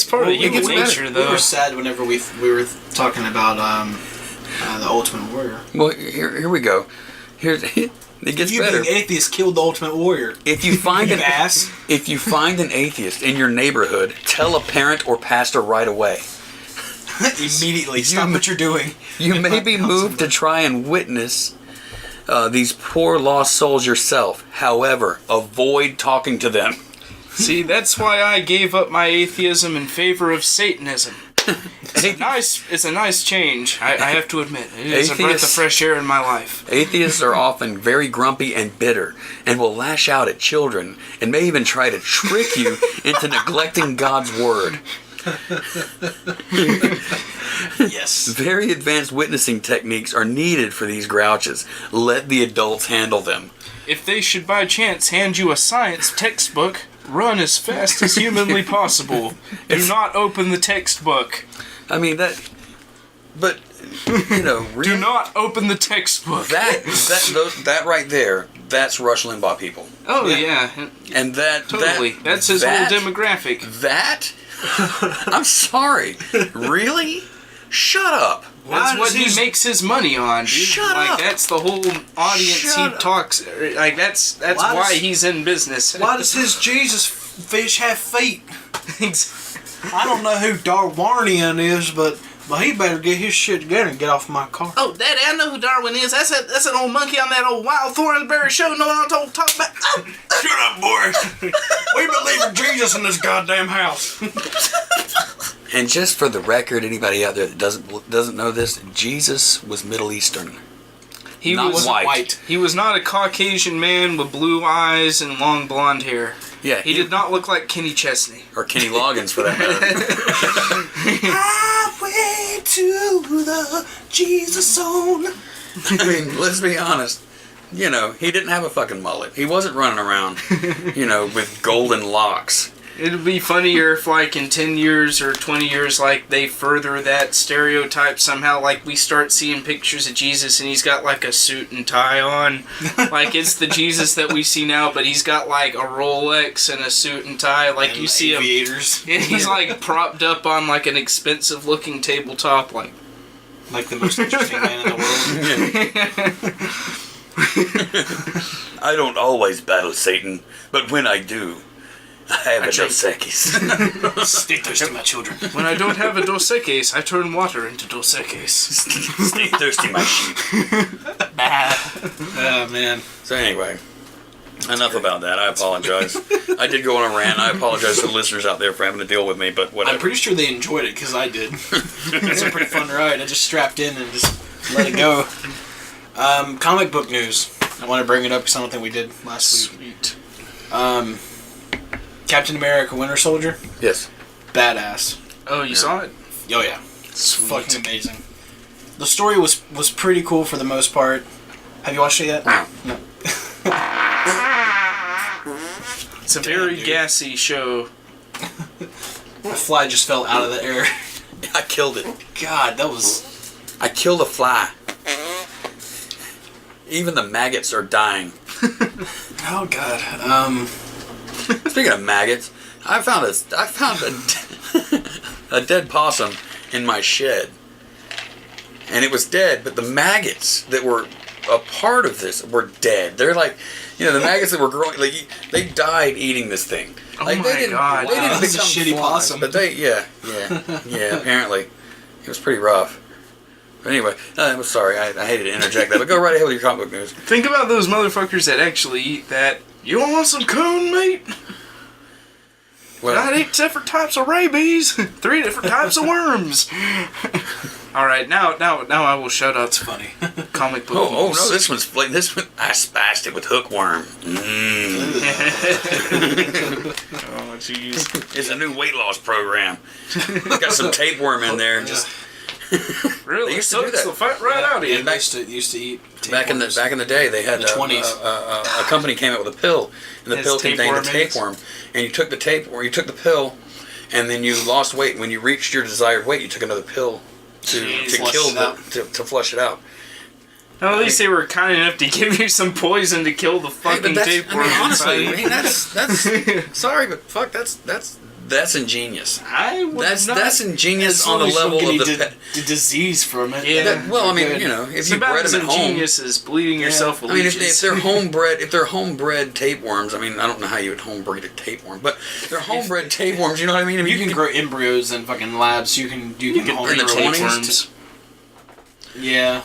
part of human nature, though. We were sad whenever we were talking about the Ultimate Warrior. Well, here we go. It gets better. Being atheist killed the Ultimate Warrior. If you find if you find an atheist in your neighborhood, tell a parent or pastor right away. Immediately, stop what you're doing. You may be moved to try and witness these poor lost souls yourself. However, avoid talking to them. See, that's why I gave up my atheism in favor of Satanism. It's a nice change, I have to admit. It is a breath of fresh air in my life. Atheists are often very grumpy and bitter and will lash out at children and may even try to trick you into neglecting God's word. Yes. Very advanced witnessing techniques are needed for these grouches. Let the adults handle them. If they should by chance hand you a science textbook, run as fast as humanly possible. Do not open the textbook. I mean, but, really, do not open the textbook. That right there, that's Rush Limbaugh people. Oh, yeah. And totally. That's his whole demographic. I'm sorry. Really? Shut up. That's what he makes his money on, dude. Shut up. That's the whole audience he talks. Like that's why he's in business. Why does his Jesus fish have feet? I don't know who Darwinian is, but he better get his shit together and get off my car. Oh, Daddy, I know who Darwin is. That's an old monkey on that old Wild Thornsberry show. No one talk about. Oh. Shut up, boy. We believe in Jesus in this goddamn house. And just for the record, anybody out there that doesn't know this, Jesus was Middle Eastern. He was white. He was not a Caucasian man with blue eyes and long blonde hair. Yeah, he did not look like Kenny Chesney. Or Kenny Loggins, for that matter. Highway to the Jesus zone. I mean, let's be honest. You know, he didn't have a fucking mullet. He wasn't running around, you know, with golden locks. It'd be funnier if, like, in 10 years or 20 years, like, they further that stereotype somehow. Like, we start seeing pictures of Jesus and he's got, like, a suit and tie on. Like, it's the Jesus that we see now, but he's got, like, a Rolex and a suit and tie. Like, and you see aviators. him. He's, like, propped up on, like, an expensive-looking tabletop. Like the most interesting man in the world. I don't always battle Satan, but when I do, I have a Dos Equis. Stay thirsty, my children. When I don't have a Dos Equis, I turn water into Dos Equis. Stay thirsty, my sheep. Oh, man. So anyway, enough about that. I apologize. I did go on a rant. I apologize to the listeners out there for having to deal with me, but whatever. I'm pretty sure they enjoyed it, because I did. It's a pretty fun ride. I just strapped in and just let it go. Comic book news. I want to bring it up because I don't think we did last week. Captain America Winter Soldier? Yes. Badass. Oh, you saw it? Oh, yeah. It's fucking amazing. The story was pretty cool for the most part. Have you watched it yet? No. It's a very gassy show. A fly just fell out of the air. I killed it. God, that was... I killed a fly. Even the maggots are dying. Oh, God. Speaking of maggots, I found a dead possum in my shed, and it was dead. But the maggots that were a part of this were dead. They're like, you know, the maggots that were growing. Like, they died eating this thing. Like, oh my God! They didn't That's become a shitty flies, possum. but yeah. Apparently, it was pretty rough. But anyway, I'm sorry. I hated to interject that, but go right ahead with your comic book news. Think about those motherfuckers that actually eat that. You want some coon meat? Well, got 8 different types of rabies, 3 different types of worms. All right, now I will shut up. It's funny. Comic book. Oh no, this one I spiced it with hookworm. Oh jeez. It's a new weight loss program. Got some tapeworm in there. Just really, they used to do sucks that. The fat right out of you. They used to eat back in the day. They had the 20s. A company came out with a pill, and the pill contained a tapeworm. And you took the pill, and then you lost weight. When you reached your desired weight, you took another pill to flush it out. Well, at least they were kind enough to give you some poison to kill the fucking tapeworm. Honestly, that's sorry, but fuck, that's ingenious. That's ingenious on the level of the disease from it. Yeah. Well, I mean, you know, if you bred them at home, ingenious as bleeding yourself with leeches. I mean, if they're homebred tapeworms, I mean, I don't know how you would homebreed a tapeworm, but they're homebred tapeworms. You know what I mean? I mean, you can grow embryos in fucking labs. You can homebreed tapeworms. Yeah.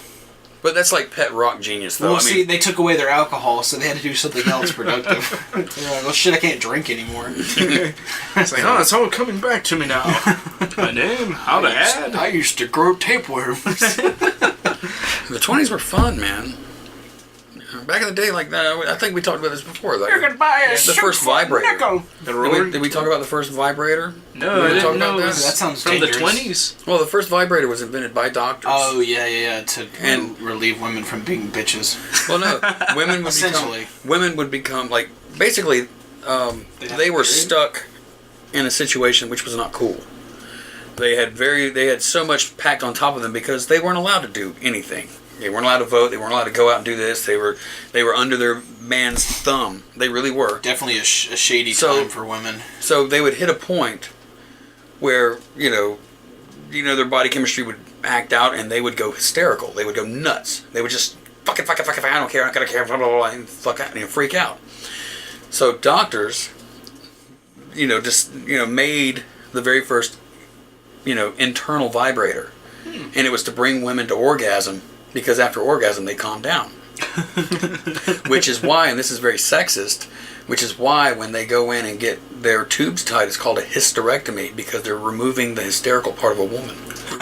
But that's like pet rock genius, though. Well, see, they took away their alcohol, so they had to do something else productive. They're like, well, shit, I can't drink anymore. It's like, oh, it's all coming back to me now. My name, how to add. I used to grow tapeworms. The 20s were fun, man. Back in the day, like that, I think we talked about this before. Like, you could buy a the first vibrator. Did we talk about the first vibrator? No, I didn't know. That sounds from dangerous. the 20s. Well, the first vibrator was invented by doctors. Oh yeah, to relieve women from being bitches. Well, no, women would become like basically they were stuck in a situation which was not cool. They had so much packed on top of them because they weren't allowed to do anything. They weren't allowed to vote. They weren't allowed to go out and do this. They were under their man's thumb. They really were. Definitely a shady time for women. So they would hit a point where you know their body chemistry would act out, and they would go hysterical. They would go nuts. They would just fuck it. I don't care. I gotta care. Blah blah blah, and freak out. So doctors, made the very first, internal vibrator, and it was to bring women to orgasm. Because after orgasm, they calm down. Which is why, and this is very sexist, which is why when they go in and get their tubes tied, it's called a hysterectomy, because they're removing the hysterical part of a woman.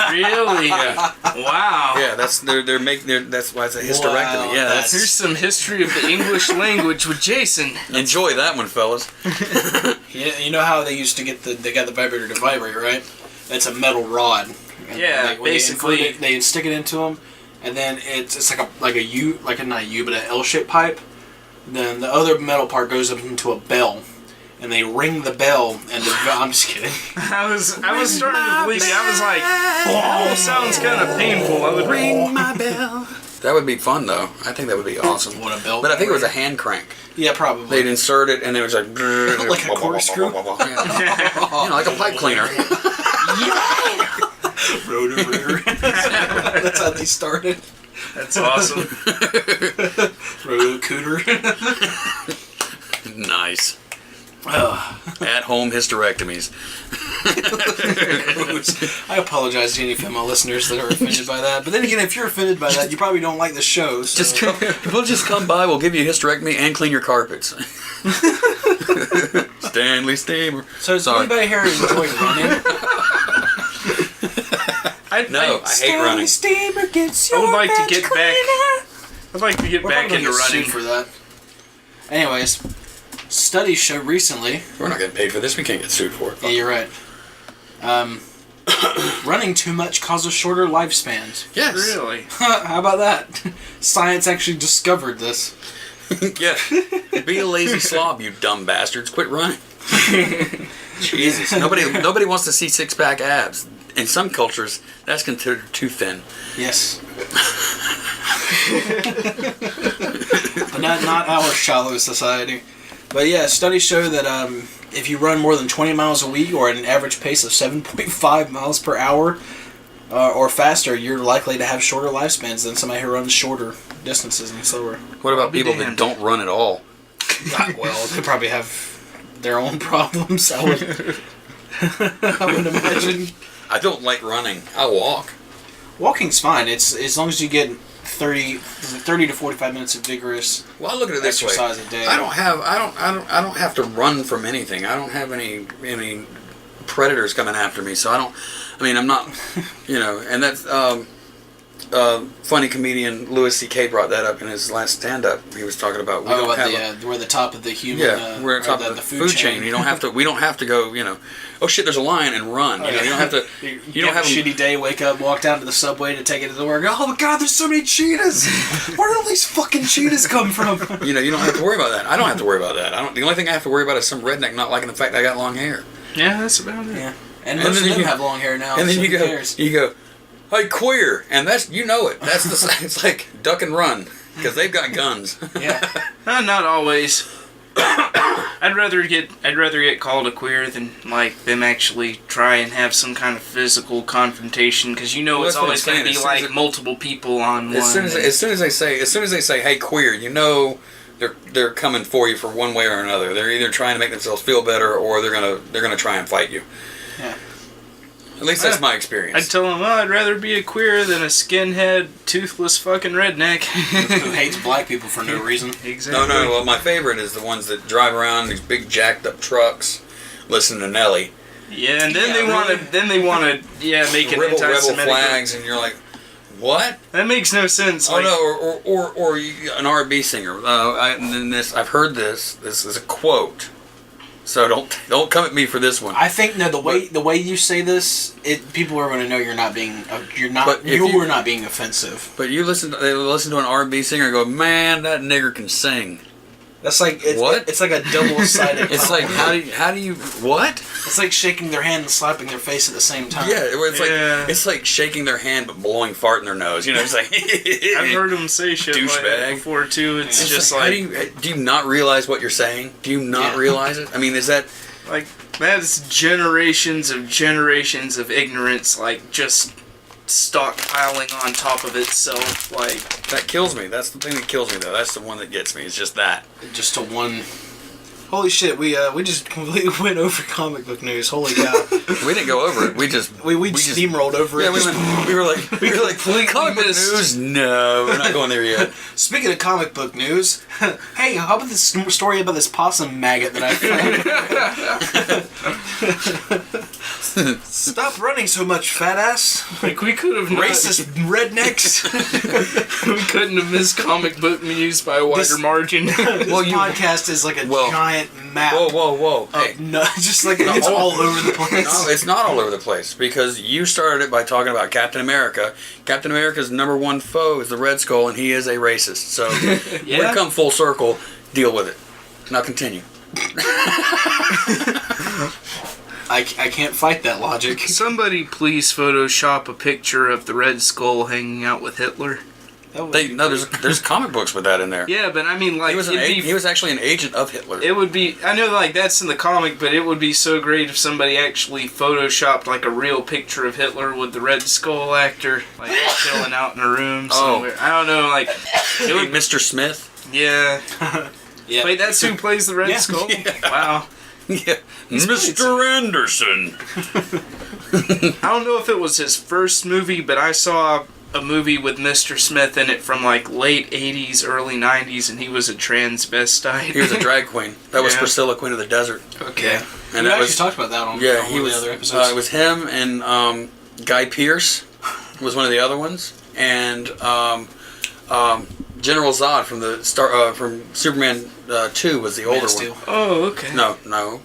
Really? Yeah. Wow. Yeah, that's why it's a hysterectomy. Wow, yeah, here's some history of the English language with Jason. Enjoy that one, fellas. You know how they used to they got the vibrator to vibrate, right? It's a metal rod. Yeah, basically. They stick it into them, and then it's like a U, like a not a U, but an L-shaped pipe. Then the other metal part goes up into a bell, and they ring the bell, and I'm just kidding. I was starting to believe you. I was like, oh, sounds kind of painful. I would ring my bell. That would be fun, though. I think that would be awesome. What a bell! But I think it was a hand crank. Yeah, probably. They'd insert it, and it was like like a corkscrew, like a pipe cleaner. Yeah. Roto-rooter. That's how they started. That's awesome. Roto-cooter. Nice. At-home hysterectomies. I apologize to any female listeners that are offended by that. But then again, if you're offended by that, you probably don't like the show. So. We'll just come by. We'll give you a hysterectomy and clean your carpets. Stanley Steamer. So does anybody here enjoy running? I hate running. Steamer gets I would like to get back. I'd like to get back into running for that. Anyways, studies show recently. We're not getting paid for this. We can't get sued for it. Yeah, you're right. Running too much causes shorter lifespans. Yes. Really? How about that? Science actually discovered this. Yeah. Be a lazy slob, you dumb bastards. Quit running. Jesus. Nobody wants to see six-pack abs. In some cultures, that's considered too thin. Yes. But not our shallow society. But yeah, studies show that if you run more than 20 miles a week or at an average pace of 7.5 miles per hour or faster, you're likely to have shorter lifespans than somebody who runs shorter distances and slower. What about people that don't run at all? Well, they probably have their own problems, I would imagine. I don't like running. I walk. Walking's fine. It's as long as you get 30 to 45 minutes of vigorous well, look at it this exercise way. a day. I don't have to run from anything. I don't have any predators coming after me. So I'm not, and that's funny comedian Louis C.K. brought that up in his last stand-up. He was talking about we're the top of the human. We're at the top of the food chain. You don't have to. We don't have to go. Oh shit! There's a lion and run. You don't have to. You don't have a shitty day. Wake up, walk down to the subway to take it to the work. Oh my god! There's so many cheetahs. Where did all these fucking cheetahs come from? You don't have to worry about that. I don't have to worry about that. The only thing I have to worry about is some redneck not liking the fact that I got long hair. Yeah, that's about it. Yeah, and most of them have long hair now. And then so you go. Hey, queer, and that's That's it's like duck and run because they've got guns. Yeah, not always. I'd rather get called a queer than like them actually try and have some kind of physical confrontation because it's always going to be like multiple people on one. As soon as they say hey queer, they're coming for you for one way or another. They're either trying to make themselves feel better or they're gonna try and fight you. Yeah. At least that's my experience. I'd tell them, I'd rather be a queer than a skinhead, toothless fucking redneck. Who hates black people for no reason. Exactly. No, well, my favorite is the ones that drive around these big jacked up trucks, listen to Nelly. Yeah, and then they want to make an anti-Semitic flags, and you're like, what? That makes no sense. Oh no, or an R&B singer. I've heard this. This is a quote. So don't come at me for this one. I think the way you say this, people are going to know you're not being not being offensive. But they listen to an R&B singer and go, man, that nigger can sing. That's like what? It's like a double-sided. It's like how do you what? It's like shaking their hand and slapping their face at the same time. Yeah, it's like shaking their hand but blowing fart in their nose. It's like I've heard them say shit like that before too. It's just like do you not realize what you're saying? Do you not realize it? I mean, is that like that's generations of ignorance, like just stockpiling on top of itself, like that kills me. That's the thing that kills me, though. That's the one that gets me. It's just that. Just to one. Holy shit! We just completely went over comic book news. Holy cow! We didn't go over it. We just steamrolled over it. Yeah, we were like comic book news. No, we're not going there yet. Speaking of comic book news, hey, how about this story about this possum maggot that I found? Stop running so much, fat ass. Like, we could have Racist rednecks. We couldn't have missed comic book news by a wider margin. This podcast is like a giant map. Whoa. Hey. No, just like it's all over the place. No, it's not all over the place, because you started it by talking about Captain America. Captain America's number 1 foe is the Red Skull, and he is a racist. So, Yeah. we come full circle, deal with it. Now continue. I can't fight that logic. Somebody please Photoshop a picture of the Red Skull hanging out with Hitler. There's comic books with that in there. Yeah, but I mean, like, He was actually an agent of Hitler. it would be, I know, like, that's in the comic, but it would be so great if somebody actually photoshopped, like, a real picture of Hitler with the Red Skull actor, like, chilling out in a room somewhere. I don't know, like, it would, Mr. Smith. yeah. Yeah. Wait, that's who plays the Red Skull? Yeah. Wow. Yeah, Mr. Anderson. I don't know if it was his first movie, but I saw a movie with Mr. Smith in it from like late 80s, early 90s, and he was a transvestite. He was a drag queen. That was Yeah. Priscilla, Queen of the Desert. Okay. Yeah. And we that actually was talked about that on, yeah. on He one was of the other episodes. it was him and Guy Pearce was one of the other ones, and General Zod from the from Superman 2 was the older one. Oh, okay. No.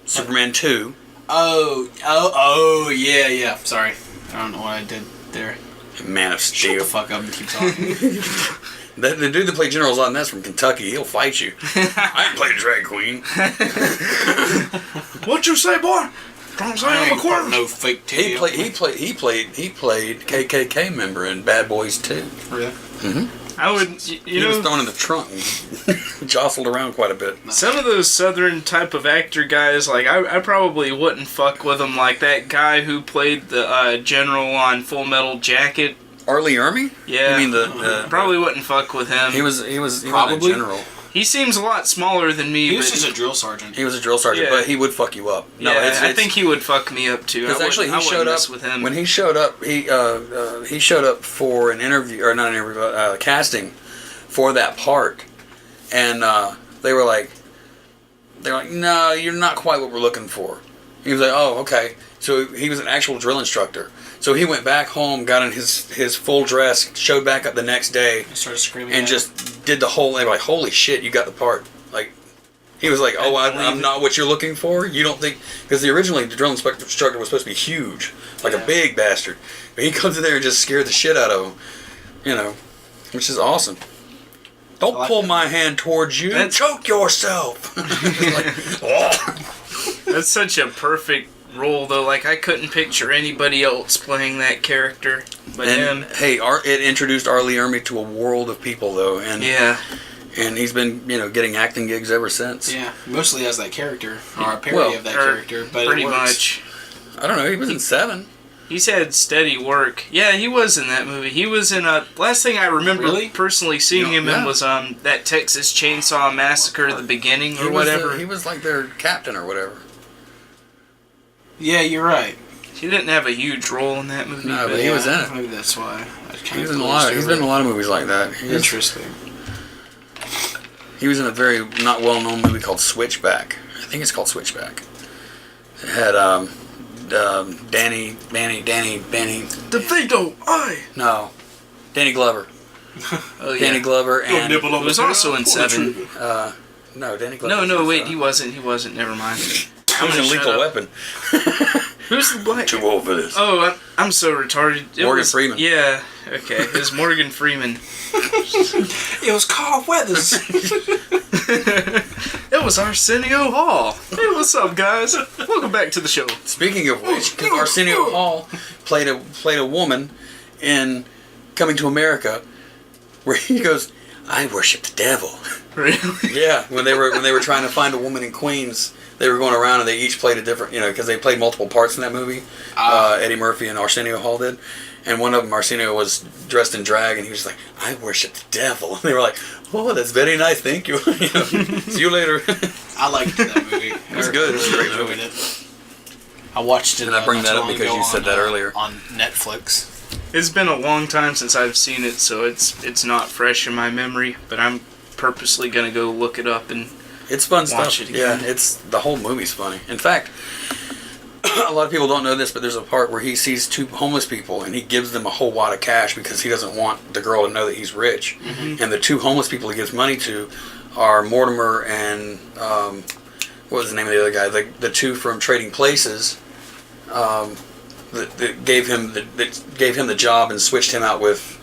Superman 2. Oh, yeah. Sorry. I don't know what I did there. Man of Shut Steel. the fuck up and keep talking. The dude that played General Zod, that's from Kentucky. He'll fight you. I ain't played drag queen. What you say, boy? Don't say I'm a corpse. No fake He titty. played KKK member in Bad Boys 2. Really? Mm-hmm. I would, He was thrown in the trunk and jostled around quite a bit. some of those southern type of actor guys, like, I probably wouldn't fuck with them. Like that guy who played the general on Full Metal Jacket. Arlie Ermy? Yeah. You mean the probably wouldn't fuck with him. He was Probably. a general. He seems a lot smaller than me. He was but just a drill sergeant. He was a drill sergeant, Yeah. but he would fuck you up. No, yeah, it's I think he would fuck me up too. because actually he showed up with him. when he showed up. He showed up for an interview, or not an interview, casting for that part, and they were like, no, you're not quite what we're looking for. He was like, oh, okay. So he was an actual drill instructor. So he went back home, got in his full dress, showed back up the next day, I started screaming and at just did the whole. They were like, holy shit, you got the part. Like, he was like, oh, I'm not what you're looking for. You don't think, because originally the drill instructor was supposed to be huge, like a big bastard. But he comes in there and just scared the shit out of him, which is awesome. Don't pull my hand towards you. Choke yourself. Like, oh. That's such a perfect role, though. Like, I couldn't picture anybody else playing that character but him. Hey, it introduced Arlie Ermy to a world of people, though, and and he's been getting acting gigs ever since. Yeah, mostly as that character or a parody of that character, but pretty it works. much. I don't know. He was in 7. He's had steady work. Yeah, he was in that movie. He was in last thing I remember personally seeing him in was that Texas Chainsaw Massacre, the beginning or whatever. He was like their captain or whatever. Yeah, you're right. He didn't have a huge role in that movie. No, but he was in it. Maybe that's why. He's been in a lot of movies like that. Interesting. He was in a very not well-known movie called Switchback. I think it's called Switchback. It had Danny. DeVito, No, Danny Glover. Oh yeah. Danny Glover and He was also in 7. no, Danny Glover. No, wait, he wasn't. Never mind. He was in Lethal Weapon. Who's the black? Too old for this. Oh, I'm so retarded. Morgan Freeman. Yeah. Okay, it was Morgan Freeman. It was Carl Weathers. It was Arsenio Hall. Hey, what's up, guys? Welcome back to the show. Speaking of which, Arsenio Hall played a woman in Coming to America, where he goes, "I worship the devil." Really? Yeah, when they were trying to find a woman in Queens, they were going around and they each played a different, because they played multiple parts in that movie. Eddie Murphy and Arsenio Hall did, and one of them, Arsenio, was dressed in drag, and he was like, "I worship the devil." And they were like, "Oh, that's very nice, thank you." See you later. I liked that movie. It was good. It was a great movie. I watched it. And I bring that up because you said that earlier on Netflix. It's been a long time since I've seen it, so it's not fresh in my memory. But I'm purposely gonna go look it up and it's fun watch stuff. It again. Yeah, the whole movie's funny. In fact, a lot of people don't know this, but there's a part where he sees two homeless people and he gives them a whole wad of cash because he doesn't want the girl to know that he's rich. Mm-hmm. And the two homeless people he gives money to are Mortimer and what was the name of the other guy? The two from Trading Places that gave him the job and switched him out with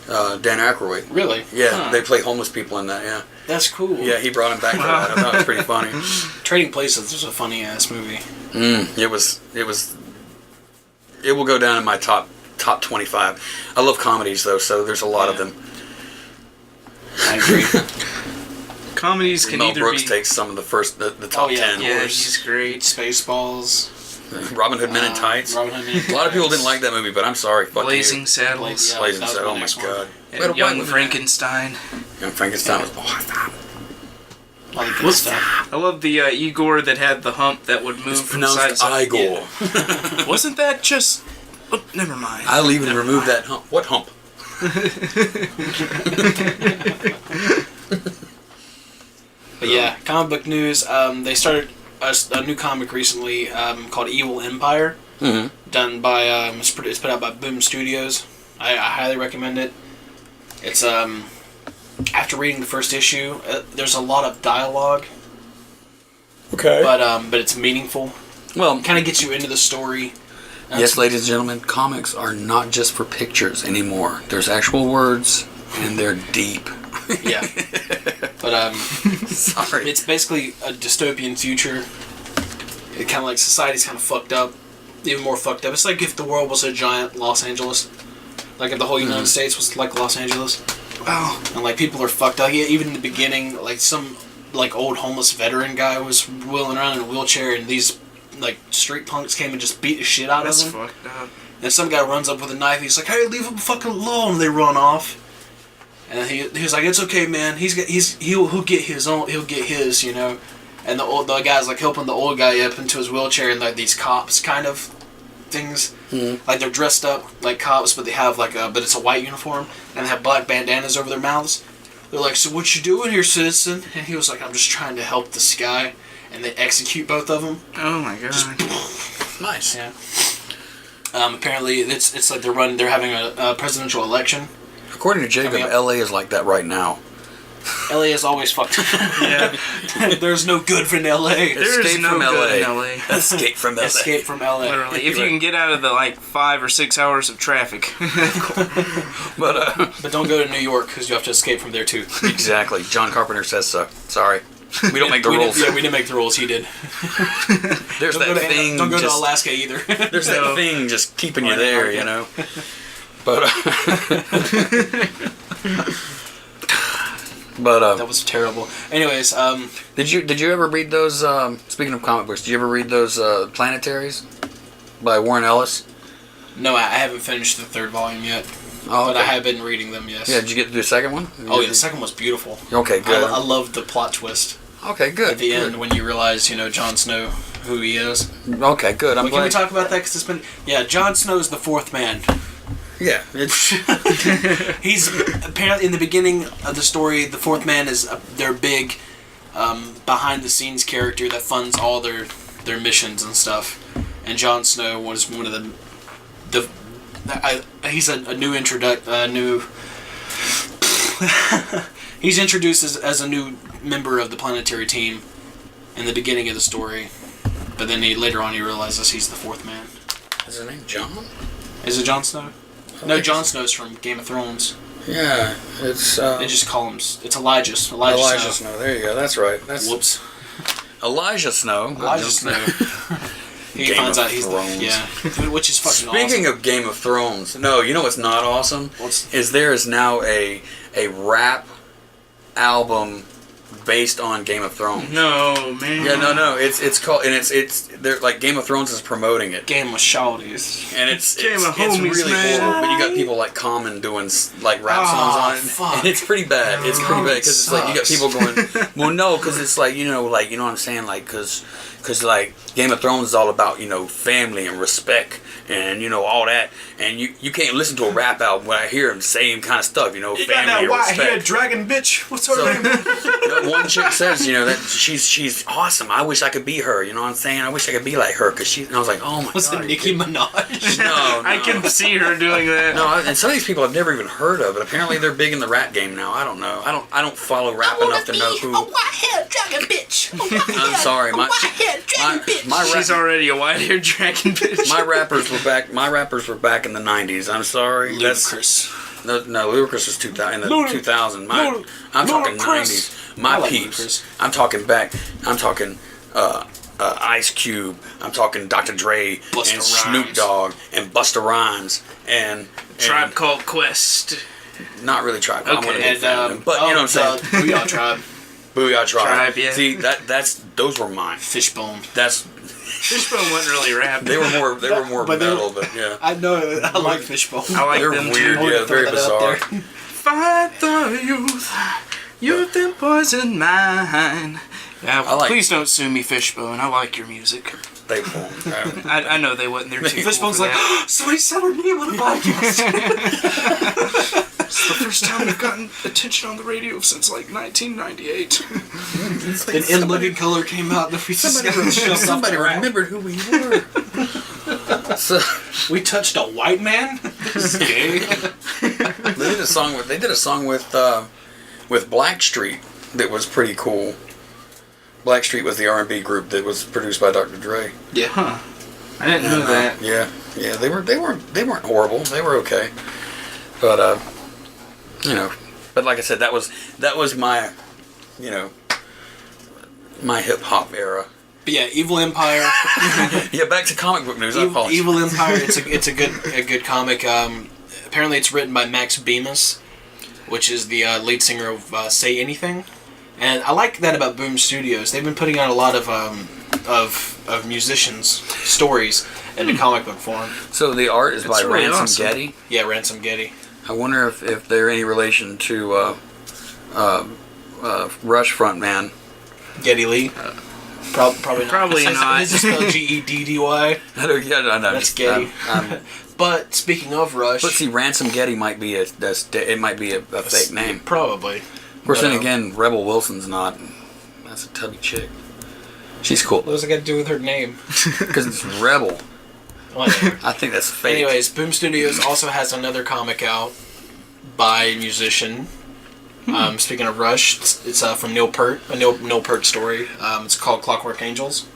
Dan Aykroyd. Really? Yeah, they play homeless people in that. Yeah. That's cool. Yeah, he brought him back for that. I thought it was pretty funny. Trading Places was a funny ass movie. It will go down in my top 25. I love comedies though, so there's a lot of them. I agree. Comedies can Mel either Brooks be... takes some of the top 10. Yeah, he's great. Spaceballs. Robin Hood Men in Tights. A lot of people didn't like that movie, but I'm sorry. Fuck Blazing you. Saddles. Blazing Saddles. Oh my god. And Young Frankenstein. Young Frankenstein was awesome. I love the Igor that had the hump that would move from side to side. Igor. Yeah. Wasn't that just... Oh, never mind. I'll even remove that hump. What hump? But yeah, comic book news. They started a new comic recently called Evil Empire. Mm-hmm. Done by... it's put out by Boom Studios. I highly recommend it. It's... after reading the first issue, there's a lot of dialogue. Okay. But it's meaningful. Well, It kind of gets you into the story. yes, ladies and gentlemen, comics are not just for pictures anymore. There's actual words, and they're deep. Yeah. But Sorry. it's basically a dystopian future. It kind of like society's kind of fucked up, even more fucked up. It's like if the world was a giant Los Angeles, like if the whole United States was like Los Angeles. Oh. And like people are fucked up. Yeah, even in the beginning, like some like old homeless veteran guy was wheeling around in a wheelchair, and these like street punks came and just beat the shit out of him. That's fucked up. And some guy runs up with a knife. He's like, "Hey, leave him fucking alone!" And they run off. And he's like, "It's okay, man. He'll get his own. He'll get his, you know." And the guy's like helping the old guy up into his wheelchair, and like these cops kind of things. Mm-hmm. Like they're dressed up like cops, but they have but it's a white uniform, and they have black bandanas over their mouths. They're like, "So what you doing here, citizen?" And he was like, "I'm just trying to help this guy." And they execute both of them. Oh my god. Just, Nice. yeah. Apparently, it's like they're having a presidential election. According to Jacob, LA is like that right now. LA is always fucked. Yeah. There's no good from LA. There's Escape no from good LA. in LA. Escape from LA. Escape from LA. Literally. If you can get out of the 5 or 6 hours of traffic. But don't go to New York because you have to escape from there too. exactly. John Carpenter says so. Sorry. We don't make the rules. We didn't make the rules. He did. There's that thing. Don't go to just- Alaska either. There's that thing just keeping you there, you know. But that was terrible. Anyways, did you ever read those? Speaking of comic books, did you ever read those Planetaries by Warren Ellis? no, I haven't finished the third volume yet, Oh, but I okay. have been reading them. Yes. Yeah, did you get to the second one? Oh yeah, the second was beautiful. Okay, good. I love the plot twist Okay, good. at the good. end when you realize Jon Snow who he is. Okay, good. I'm Can we glad. talk about that? Because it's been Jon Snow is the fourth man. Yeah, it's He's apparently in the beginning of the story. The fourth man is their big behind the scenes character that funds all their missions and stuff. And Jon Snow was one of he's a new he's introduced as a new member of the planetary team in the beginning of the story, but then later on he realizes he's the fourth man. is his name John? Is it Jon Snow? No, Jon Snow's from Game of Thrones. Yeah, it's. They just call him. It's Elijah. Elijah Snow. Snow. There you go. That's right. That's Whoops. Elijah Snow. Elijah Snow. He Game finds of out he's Thrones. which is fucking Speaking awesome. of Game of Thrones, no, you know what's not awesome? There is now a rap album based on Game of Thrones. No, man. Yeah, no. It's called, and it's they're like Game of Thrones is promoting it, Game of Shawties. and it's Game of it's homies, really man. horrible. But you got people like Common doing like rap songs on it, fuck. and it's pretty bad. It's pretty bad because it's like you got sucks. people going, well, no, because it's like you know what I'm saying, like because like Game of Thrones is all about family and respect and all that, and you can't listen to a rap album when I hear them saying kind of stuff, You got family that and white haired respect. dragon bitch. What's her So- name? No, one chick says, that she's awesome. I wish I could be her. You know what I'm saying? I wish I could be like her because and I was like, oh my god. Was it Nicki Minaj? No, I can see her doing that. No, and some of these people I've never even heard of, but apparently they're big in the rap game now. I don't know. I don't follow rap enough to know who. A white-haired dragon bitch. I'm sorry, She's already a white-haired dragon bitch. My rappers were back. My rappers were back in the '90s. I'm sorry. Ludacris. No, Ludacris was 2000 in the 2000. I'm talking '90s. My peeps. Ludacris. I'm talking back. I'm talking Ice Cube. I'm talking Dr. Dre Busta and Snoop Rhymes. Dogg and Busta Rhymes and Tribe Called Quest. Not really Tribe. Okay. I'm gonna but you know what I'm saying. Booyah Tribe. Booyah Tribe. Yeah. See those were mine. Fishbone. That's Fishbone wasn't really rap. they were more But they were- metal, but yeah. I know. I like Fishbone. I like They're them weird, too. yeah, very bizarre. Fight the youth. Youth and poison mine. Yeah, please don't sue me, Fishbone. I like your music. They won't. I know they wasn't there too. Fishbone's cool like, for somebody said her name on the podcast. It's the first time we've gotten attention on the radio since like 1998. And In Living Color came out. Somebody remembered who we were. So We touched a white man. This is gay. they did a song with Blackstreet that was pretty cool. Blackstreet was the R&B group that was produced by Dr. Dre. Yeah. Huh. I didn't know that. Yeah, they weren't horrible. They were okay, but but like I said, that was my, my hip hop era. But yeah, Evil Empire. Yeah, back to comic book news. I apologize. Evil Empire. It's a good comic. Apparently, it's written by Max Bemis, which is the lead singer of Say Anything. And I like that about Boom Studios. They've been putting out a lot of musicians' stories in the comic book form. So the art is by really Ransom awesome. Getty. Yeah, Ransom Getty. I wonder if they're any relation to Rush frontman. Geddy Lee. Probably not. Probably not. Is it spelled Geddy? I know. That's Getty. But speaking of Rush, But see, Ransom Getty might be a fake name. probably. Of course, then again, Rebel Wilson's not. That's a tubby chick. She's cool. What does it got to do with her name? Because it's Rebel. Whatever. I think that's fake. Anyways, Boom Studios also has another comic out by a musician. Speaking of Rush, it's from Neil Peart, a Neil Peart story. It's called Clockwork Angels,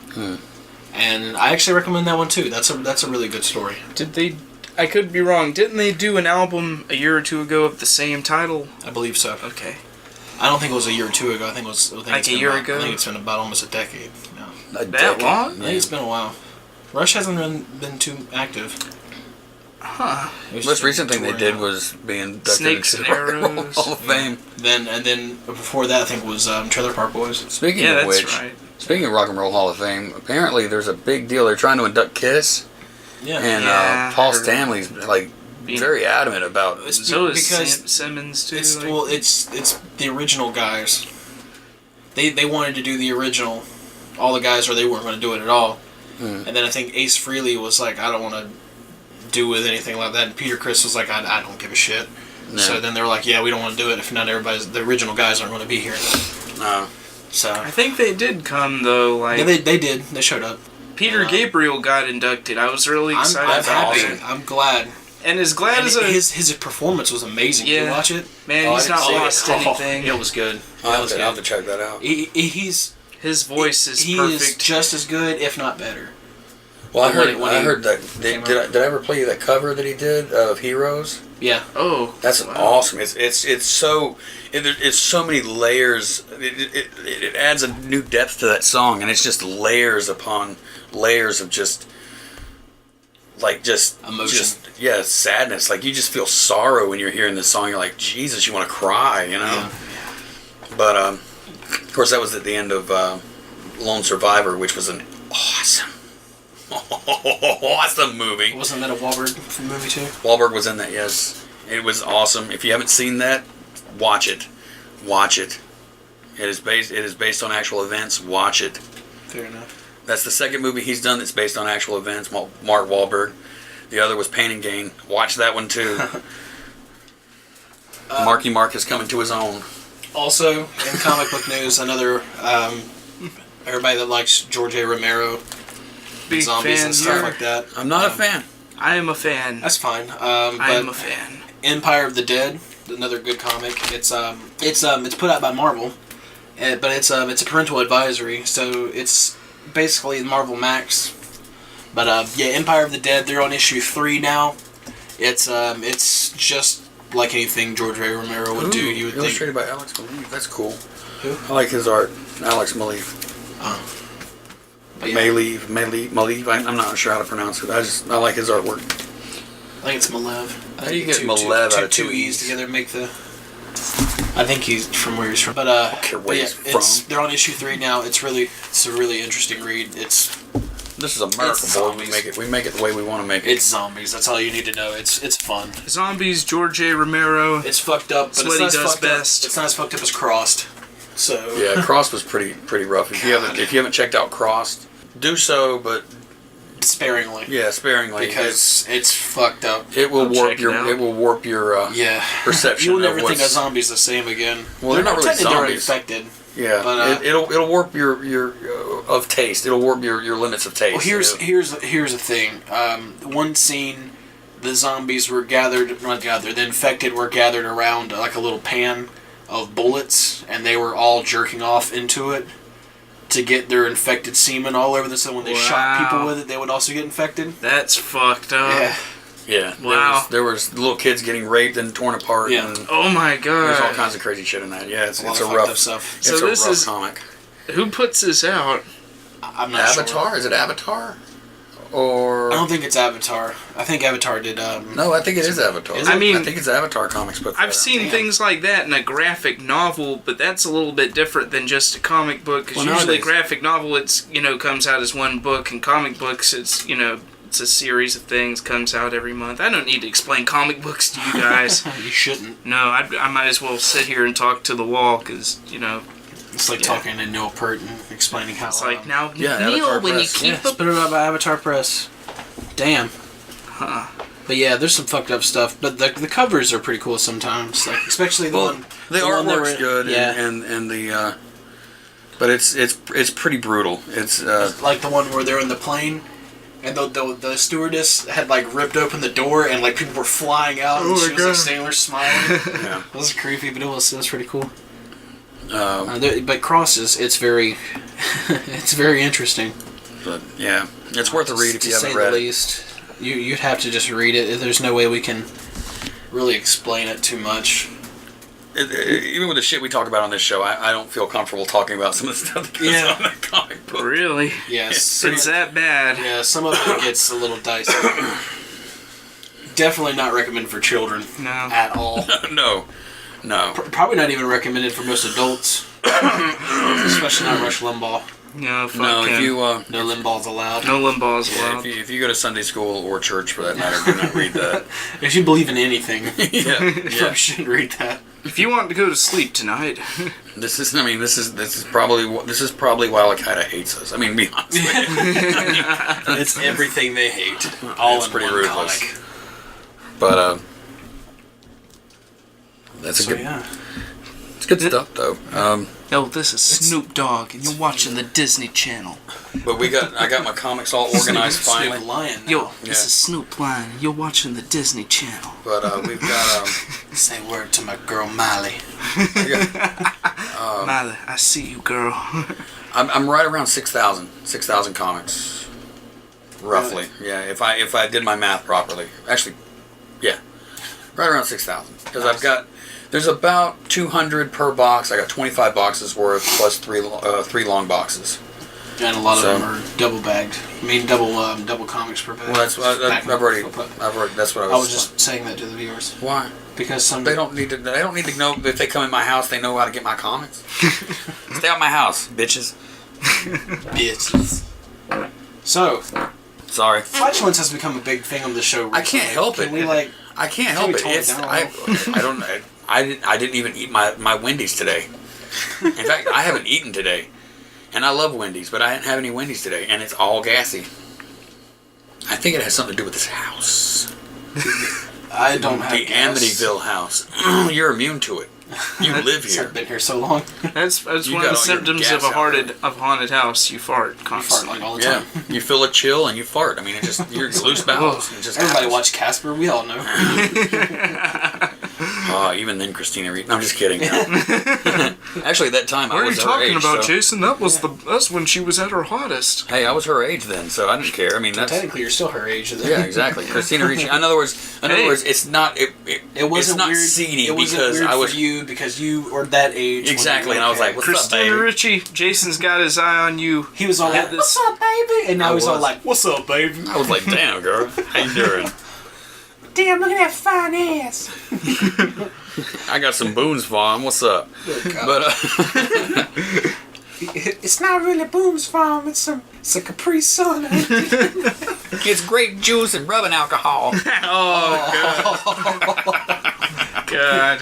and I actually recommend that one too. That's a really good story. Did they? I could be wrong. Didn't they do an album a year or two ago of the same title? I believe so. Okay. I don't think it was a year or two ago. I think it was Like a year ago? I think it's been about almost a decade. No. That long? I think it's been a while. Rush hasn't been too active. Huh. Most recent thing they did was being inducted Snakes into and the Rock and Roll Arrows. Hall of Fame. Then before that, I think was Trailer Park Boys. Speaking Yeah, of that's which, right. speaking of Rock and Roll Hall of Fame, apparently there's a big deal. They're trying to induct Kiss, Yeah. and Yeah, Paul I heard Stanley's like very adamant about. So is because Simmons too. it's like- it's the original guys. They wanted to do the original, all the guys, or they weren't going to do it at all. And then I think Ace Frehley was like, I don't want to do with anything like that. And Peter Criss was like, I don't give a shit. No. So then they were like, yeah, we don't want to do it if not the original guys aren't going to be here. So I think they did come though. Like yeah, they did. They showed up. Peter Gabriel got inducted. I was really excited I'm about happy. that. I'm glad. And as glad And as a his performance was amazing. Did you Yeah. watch it? man, Oh, he's I didn't not see it. lost anything. It was good. I'll have to check that out. He's His voice is he perfect. is just as good, if not better. Well, I When he heard that. came Did I ever play you that cover that he did of Heroes? Yeah. Oh, That's wow. awesome. It's so many layers. It adds a new depth to that song, and it's just layers upon layers of just Emotion. sadness. Like you just feel sorrow when you're hearing this song. You're like, Jesus, you want to cry, you know. Yeah. But of course, that was at the end of Lone Survivor, which was an awesome movie. Wasn't that a Wahlberg movie too? Wahlberg was in that, yes. It was awesome. If you haven't seen that, watch it. Watch it. It is based on actual events. Watch it. Fair enough. That's the second movie he's done that's based on actual events. Mark Wahlberg. The other was Pain and Gain. Watch that one too. Marky Mark is coming to his own. Also, in comic book news, another everybody that likes George A. Romero, Big zombies fan and stuff here. like that. I'm not a fan. I am a fan. That's fine. I am a fan. Empire of the Dead, another good comic. It's put out by Marvel, but it's a parental advisory, so it's basically Marvel Max. But Empire of the Dead, they're on issue 3 now. It's just like anything George A. Romero would do. You would illustrated think. by Alex Maleev. That's cool. Who? I like his art. Alex Maleev. Maleev. I'm not sure how to pronounce it. I like his artwork. I think it's Malev. How do you get Malev out of two two E's E's? together make the... I think he's from where he's from. But, I don't care where he's from. They're on issue 3 now. It's a really interesting read. This is America, boy. We make it the way we want to make it. It's zombies. That's all you need to know. It's fun. Zombies, George A. Romero. It's fucked up, but It's what he not as does fucked best. Up. It's not as fucked up as Crossed. So Yeah, Crossed was pretty rough. If you haven't checked out Crossed, do so, but sparingly. yeah, sparingly, Because it's fucked up. it will I'll warp check it your out. it will warp your perception. You will never of think what's, of zombies the same again. Well, they're not really technically they're zombies. infected. Yeah, But, it'll warp your of taste. It'll warp your limits of taste. Well, here's the thing. One scene, the zombies were the infected were gathered around like a little pan of bullets, and they were all jerking off into it to get their infected semen all over them. So when they shot people with it, they would also get infected. That's fucked up. Yeah. Yeah. Wow. There was little kids getting raped and torn apart. Yeah. And Oh my god. there's all kinds of crazy shit in that. Yeah, it's a lot of fucked rough up stuff. It's So a this rough is- comic. Who puts this out? I'm not Avatar? sure. Is it Avatar? Or I don't think it's Avatar. I think Avatar did. no, I think it is Avatar. Is it? I mean- I think it's Avatar Comics. But I've seen things like that in a graphic novel, but that's a little bit different than just a comic book. Because Well, usually, nowadays- graphic novel, it's comes out as one book, and comic books, it's it's a series of things, comes out every month. I don't need to explain comic books to you guys. You shouldn't. No, I might as well sit here and talk to the wall, because It's like talking to Neil Peart and explaining how. it's like now yeah, Neil, Avatar when Press. you keep It's put it out by Avatar Press. Damn. Huh. But yeah, there's some fucked up stuff. But the covers are pretty cool sometimes. Like especially the one. The one that artwork's good. Yeah. And the but it's pretty brutal. It's like the one where they're in the plane, and the stewardess had like ripped open the door, and like people were flying out, and she was like standing there smiling. yeah. It was creepy, but it was pretty cool. But Crosses, it's very it's very interesting. But yeah, it's worth a read if you haven't to say read the it. least. You'd have to just read it. There's no way we can really explain it too much. Even with the shit we talk about on this show, I don't feel comfortable talking about some of the stuff that goes Yeah. on in that comic book. Really? Yes. It's that bad. Yeah, some of it gets a little dicey. Definitely not recommended for children No. at all. No. Probably not even recommended for most adults. Especially not Rush Limbaugh. No, fuck No, him. if you No Limbaugh's allowed. No Limbaugh's yeah, allowed. if you go to Sunday school or church for that matter, do not read that. If you believe in anything, you yeah. probably shouldn't read that. If you want to go to sleep tonight, This is probably why Al-Qaeda hates us. I mean, be honest with you. It's everything they hate. All It's in pretty one ruthless. comic. But that's So yeah. it's good stuff though. yo, this is Snoop Dogg, and you're watching the Disney Channel. But I got my comics all organized finally. Snoop Lion. Yo, now. this is Snoop Lion, and you're watching the Disney Channel. But we've got Say word to my girl Miley. Miley, I see you, girl. I'm right around 6,000 comics, roughly. Yeah, if I did my math properly, actually, yeah, right around 6,000. Because there's about 200 per box. I got 25 boxes worth plus three long boxes. And a lot of them are double bagged. I mean, double comics per bag. Well, that's I've already. That's what I was. I was just saying that to the viewers Why? because some They don't need to know if they come in my house. They know how to get my comics. Stay out my house, bitches. bitches. So, Sorry. flatulence has become a big thing on the show. I can't help it. Can we like? I can't help we it. tone it It's down a I don't. I didn't even eat my Wendy's today. In fact, I haven't eaten today, and I love Wendy's, but I didn't have any Wendy's today, and it's all gassy. I think it has something to do with this house. I don't have The gas. Amityville house. You're immune to it. You live here. I've been here so long. That's one of the symptoms of a haunted house. You fart constantly. You fart like all the time. Yeah, you feel a chill and you fart. I mean, it just you're loose bowels. It just Everybody happens. watch Casper. We all know. Oh, even then, Christina Reed. No, I'm just kidding. No. Actually, that time I was her age. Jason? That's when she was at her hottest. Hey, I was her age then, so I didn't care. I mean, that's Technically, you're still her age. Then. yeah, exactly. Christina Ricci. In other words, it's not. It wasn't it's not weird. seedy It wasn't because weird I was for you because you were that age. exactly, and I was like, "What's up, Christina baby?" Ricci, Jason's got his eye on you. he was all like, "What's up, baby?" And now he's all like, "What's up, baby?" I was like, "Damn, girl, how you doing?" Damn, look at that fine ass. I got some Boone's Farm. What's up? But It's not really Boone's Farm. It's a Capri Sun. it's grape juice and rubbing alcohol. God.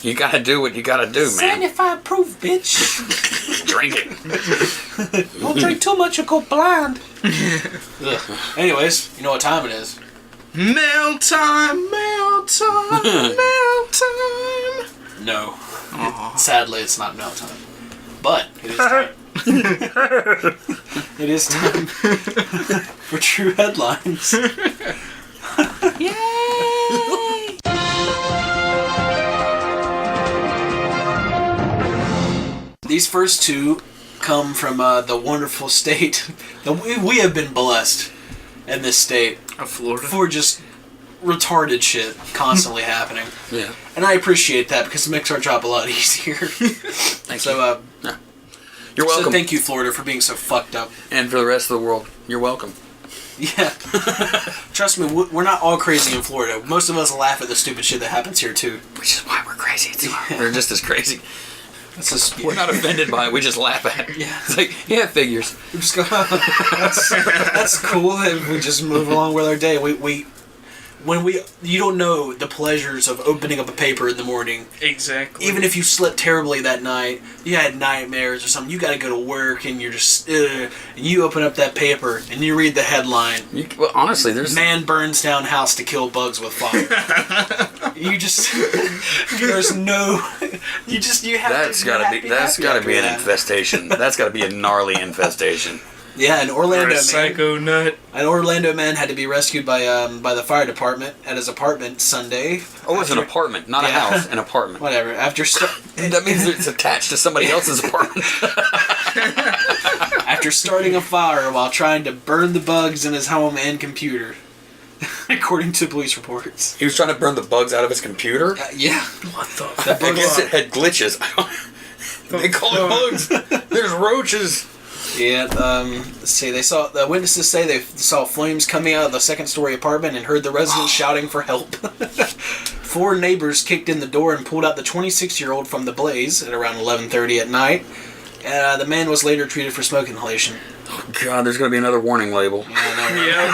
You gotta do what you gotta do, man. 75 proof, bitch. Drink it. Don't drink too much, you'll go blind. Anyways, you know what time it is. Mail time, mail time, mail time. No. Sadly, it's not mail time. But it is time. It is time for True Headlines. Yay! These first two come from the wonderful state that we have been blessed in this state Of Florida. for just retarded shit constantly happening. Yeah. And I appreciate that because it makes our job a lot easier. Thank you. So, You're welcome. So thank you, Florida, for being so fucked up. And for the rest of the world, you're welcome. Yeah. Trust me, we're not all crazy in Florida. Most of us laugh at the stupid shit that happens here, too. Which is why we're crazy. We're just as crazy. We're not offended by it. We just laugh at it. Yeah. It's like, yeah, it figures. We just go, that's cool, and we just move along with our day. You don't know the pleasures of opening up a paper in the morning. Exactly. Even if you slept terribly that night, you had nightmares or something, you gotta go to work and you're just, and you open up that paper and you read the headline. Well, honestly, there's... Man burns down house to kill bugs with fire. You just, there's no, you have That's gotta be an infestation. That's gotta be a gnarly infestation. Yeah, an Orlando man. Psycho nut. An Orlando man had to be rescued by the fire department at his apartment Sunday. Oh, it's an apartment, not a house. An apartment. Whatever. That means it's attached to somebody else's apartment. After starting a fire while trying to burn the bugs in his home and computer, according to police reports. He was trying to burn the bugs out of his computer? Yeah. What the? I guess it had glitches. They call it bugs. There's roaches. Yeah, let's see. The witnesses say they saw flames coming out of the second-story apartment and heard the residents shouting for help. 4 neighbors kicked in the door and pulled out the 26-year-old from the blaze at around 11:30 at night. The man was later treated for smoke inhalation. Oh, God, there's going to be another warning label. Yeah.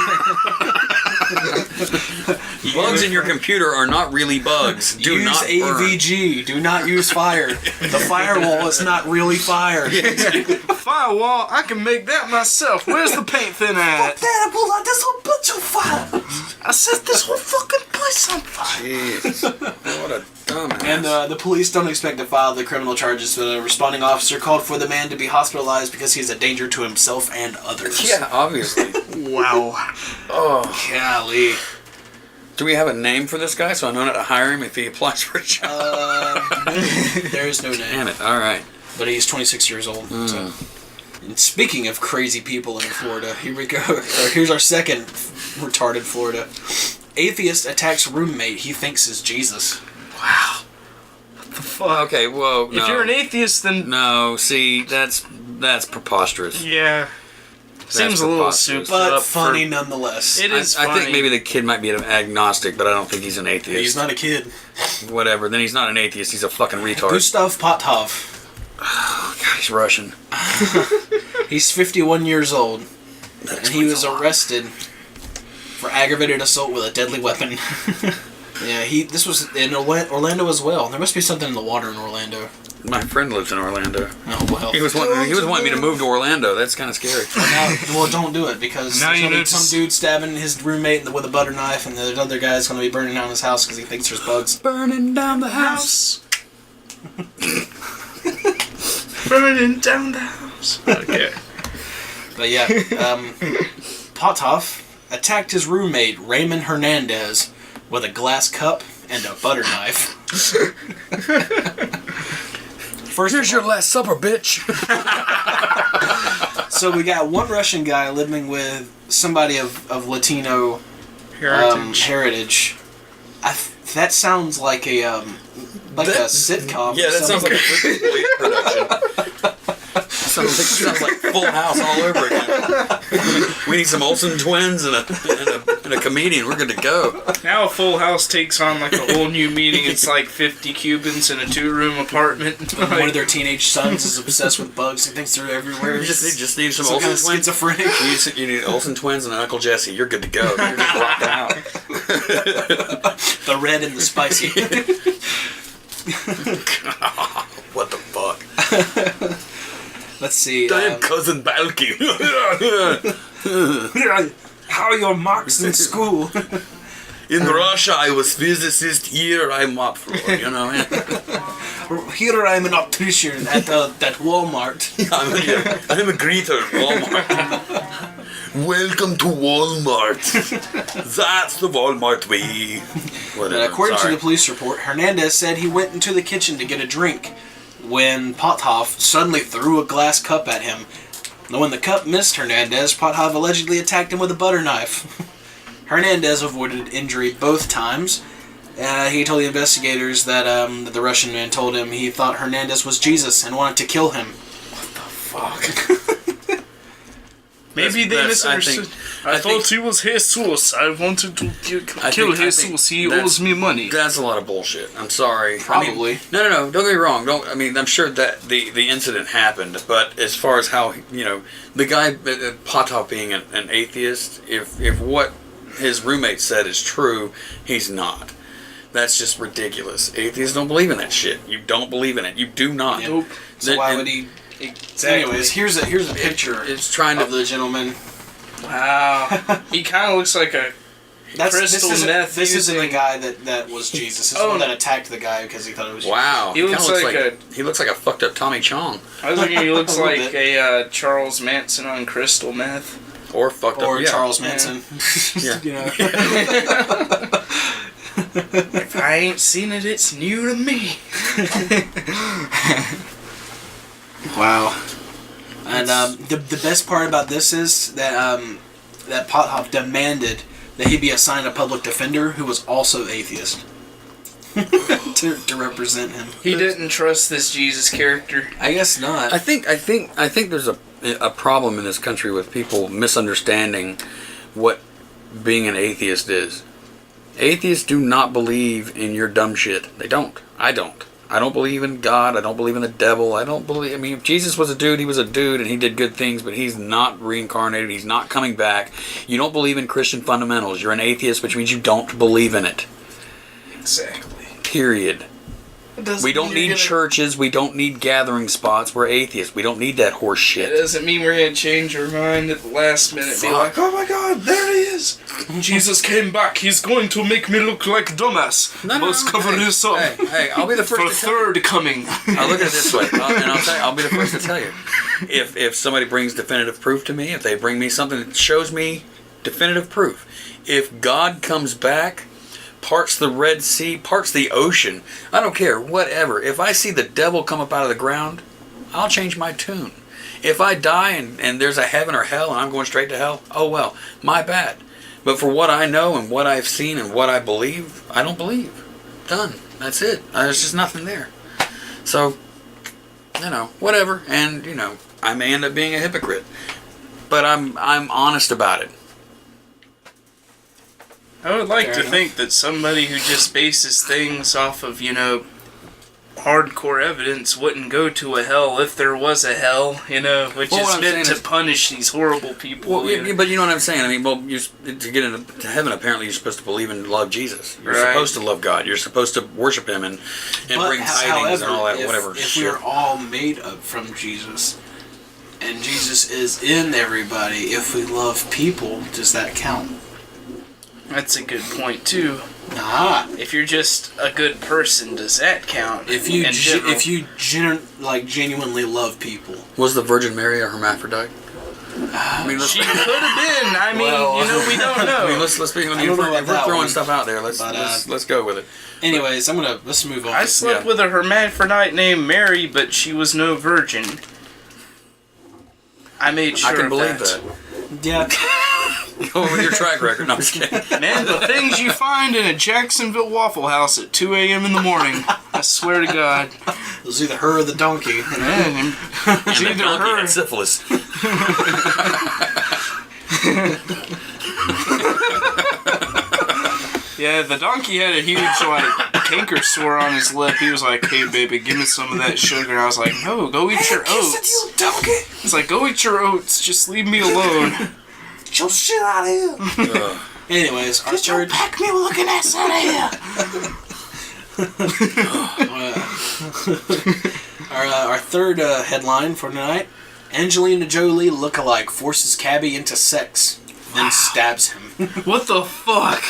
Bugs in your computer are not really bugs. Do not use burn. AVG. Do not use fire. The firewall is not really fire. Firewall, I can make that myself. Where's the paint thinner at? Dad, I pulled out this whole bunch of fire. I set this whole fucking place on fire. Jesus. What a dumbass. And the police don't expect to file the criminal charges, but a responding officer called for the man to be hospitalized because he's a danger to himself and others. Yeah, obviously. Wow. Oh. Golly. Do we have a name for this guy so I know not to hire him if he applies for a job? There is no name. Damn it. All right. But he's 26 years old. So. And speaking of crazy people in Florida, here we go. Here's our second retarded Florida. Atheist attacks roommate he thinks is Jesus. Wow. What the fuck? Okay, whoa. If you're an atheist, then... No, see, that's preposterous. Yeah. Seems a little souped But up. funny nonetheless. It is funny. I think maybe the kid might be an agnostic, but I don't think he's an atheist. He's not a kid. Whatever. Then he's not an atheist. He's a fucking retard. Gustav Potov. Oh, God, he's Russian. He's 51 years old. That And he was explains a lot. arrested for aggravated assault with a deadly weapon. Yeah, this was in Orlando as well. There must be something in the water in Orlando. My friend lives in Orlando. Oh, well. He was wanting me to move to Orlando. That's kind of scary. Well, don't do it, because now there's you going to know be some dude stabbing his roommate with a butter knife, and the other guy's going to be burning down his house because he thinks there's bugs. Burning down the house. Burning down the house. Okay. But yeah, Potthoff attacked his roommate, Raymond Hernandez, with a glass cup and a butter knife. First, here's your last supper, bitch. So we got one Russian guy living with somebody of Latino heritage. That sounds like a sitcom. Yeah, that sounds like a Rick production. Sounds like Full House all over again. We need some Olsen twins and a comedian. We're good to go. Now a Full House takes on like a whole new meaning. It's like 50 Cubans in a 2-room apartment. One of their teenage sons is obsessed with bugs and thinks they're everywhere. You just need some Olsen Olsen twins. Schizophrenic. You need Olsen twins and an Uncle Jesse. You're good to go. You're just rocking out. The red and the spicy. What the fuck? Let's see. I'm Cousin Balky. How are your marks in school? In Russia, I was physicist. Here, I'm up for, you know. Here I'm an optician at that Walmart. I'm a greeter at Walmart. Welcome to Walmart. That's the Walmart way. Whatever, according to the police report, Hernandez said he went into the kitchen to get a drink when Potthoff suddenly threw a glass cup at him. When the cup missed Hernandez, Potthoff allegedly attacked him with a butter knife. Hernandez avoided injury both times. He told the investigators that the Russian man told him he thought Hernandez was Jesus and wanted to kill him. What the fuck? Maybe they misunderstood. I thought he was Jesus. I wanted to kill Jesus. He owes me money. That's a lot of bullshit. I'm sorry. Probably. I mean, no. Don't get me wrong. I'm sure that the incident happened, but as far as how the guy Potthoff being an atheist, if what his roommate said is true, he's not. That's just ridiculous. Atheists don't believe in that shit. You don't believe in it. You do not. Nope. So why would he? Exactly. Anyways, here's a picture of the gentleman. Wow. He kind of looks like a crystal meth. This isn't the guy that was Jesus. This is the one that attacked the guy because he thought it was Jesus. Wow. He looks like a fucked up Tommy Chong. I was thinking he looks like a Charles Manson on crystal meth. Or fucked up. Or Charles Manson. Yeah. If I ain't seen it, it's new to me. Wow. And the best part about this is that that Potthoff demanded that he be assigned a public defender who was also atheist to represent him. He didn't trust this Jesus character. I guess not. I think there's a problem in this country with people misunderstanding what being an atheist is. Atheists do not believe in your dumb shit. They don't. I don't. I don't believe in God. I don't believe in the devil. If Jesus was a dude, he was a dude and he did good things, but he's not reincarnated. He's not coming back. You don't believe in Christian fundamentals. You're an atheist, which means you don't believe in it. Exactly. Period. We don't need churches. We don't need gathering spots. We're atheists. We don't need that horse shit. It doesn't mean we're going to change our mind at the last minute. Be like, oh my God, there he is. Jesus came back. He's going to make me look like dumbass. Let's cover this up. Hey, I'll be the first for third coming. I'll look at it this way, I'll be the first to tell you. If somebody brings definitive proof to me, if they bring me something that shows me definitive proof, if God comes back, parts the Red Sea, parts the ocean, I don't care, whatever. If I see the devil come up out of the ground, I'll change my tune. If I die and there's a heaven or hell and I'm going straight to hell, oh well, my bad. But for what I know and what I've seen and what I believe, I don't believe. Done. That's it. There's just nothing there. So, whatever. And, I may end up being a hypocrite. But I'm honest about it. I would like to think that somebody who just bases things off of, hardcore evidence wouldn't go to a hell if there was a hell, which is meant to punish these horrible people. Well, yeah, but you know what I'm saying? I mean, well, to get into heaven, apparently you're supposed to believe and love Jesus. You're supposed to love God. You're supposed to worship Him and bring tidings and all that, whatever. If we're all made up from Jesus, and Jesus is in everybody, if we love people, does that count? That's a good point, too. Ah. If you're just a good person, does that count? If you genuinely love people. Was the Virgin Mary a hermaphrodite? She could have been. We don't know. We're throwing stuff out there. Let's go with it. Anyways, let's move on. I slept with a hermaphrodite named Mary, but she was no virgin. I made sure I can of believe that. Yeah. Go with your track record. No, I'm just kidding. Man, the things you find in a Jacksonville Waffle House at 2 a.m. in the morning. I swear to God. It was either her or the donkey. Man, it's And either the donkey her. had syphilis. Yeah, the donkey had a huge, canker sore on his lip. He was like, "Hey, baby, give me some of that sugar." And I was like, "No, go eat your oats." He's like, "Go eat your oats. Just leave me alone." Get your shit out of here. Anyways, Get your pack mule looking ass out of here. Our third headline for tonight: Angelina Jolie lookalike forces cabbie into sex, then stabs him. What the fuck?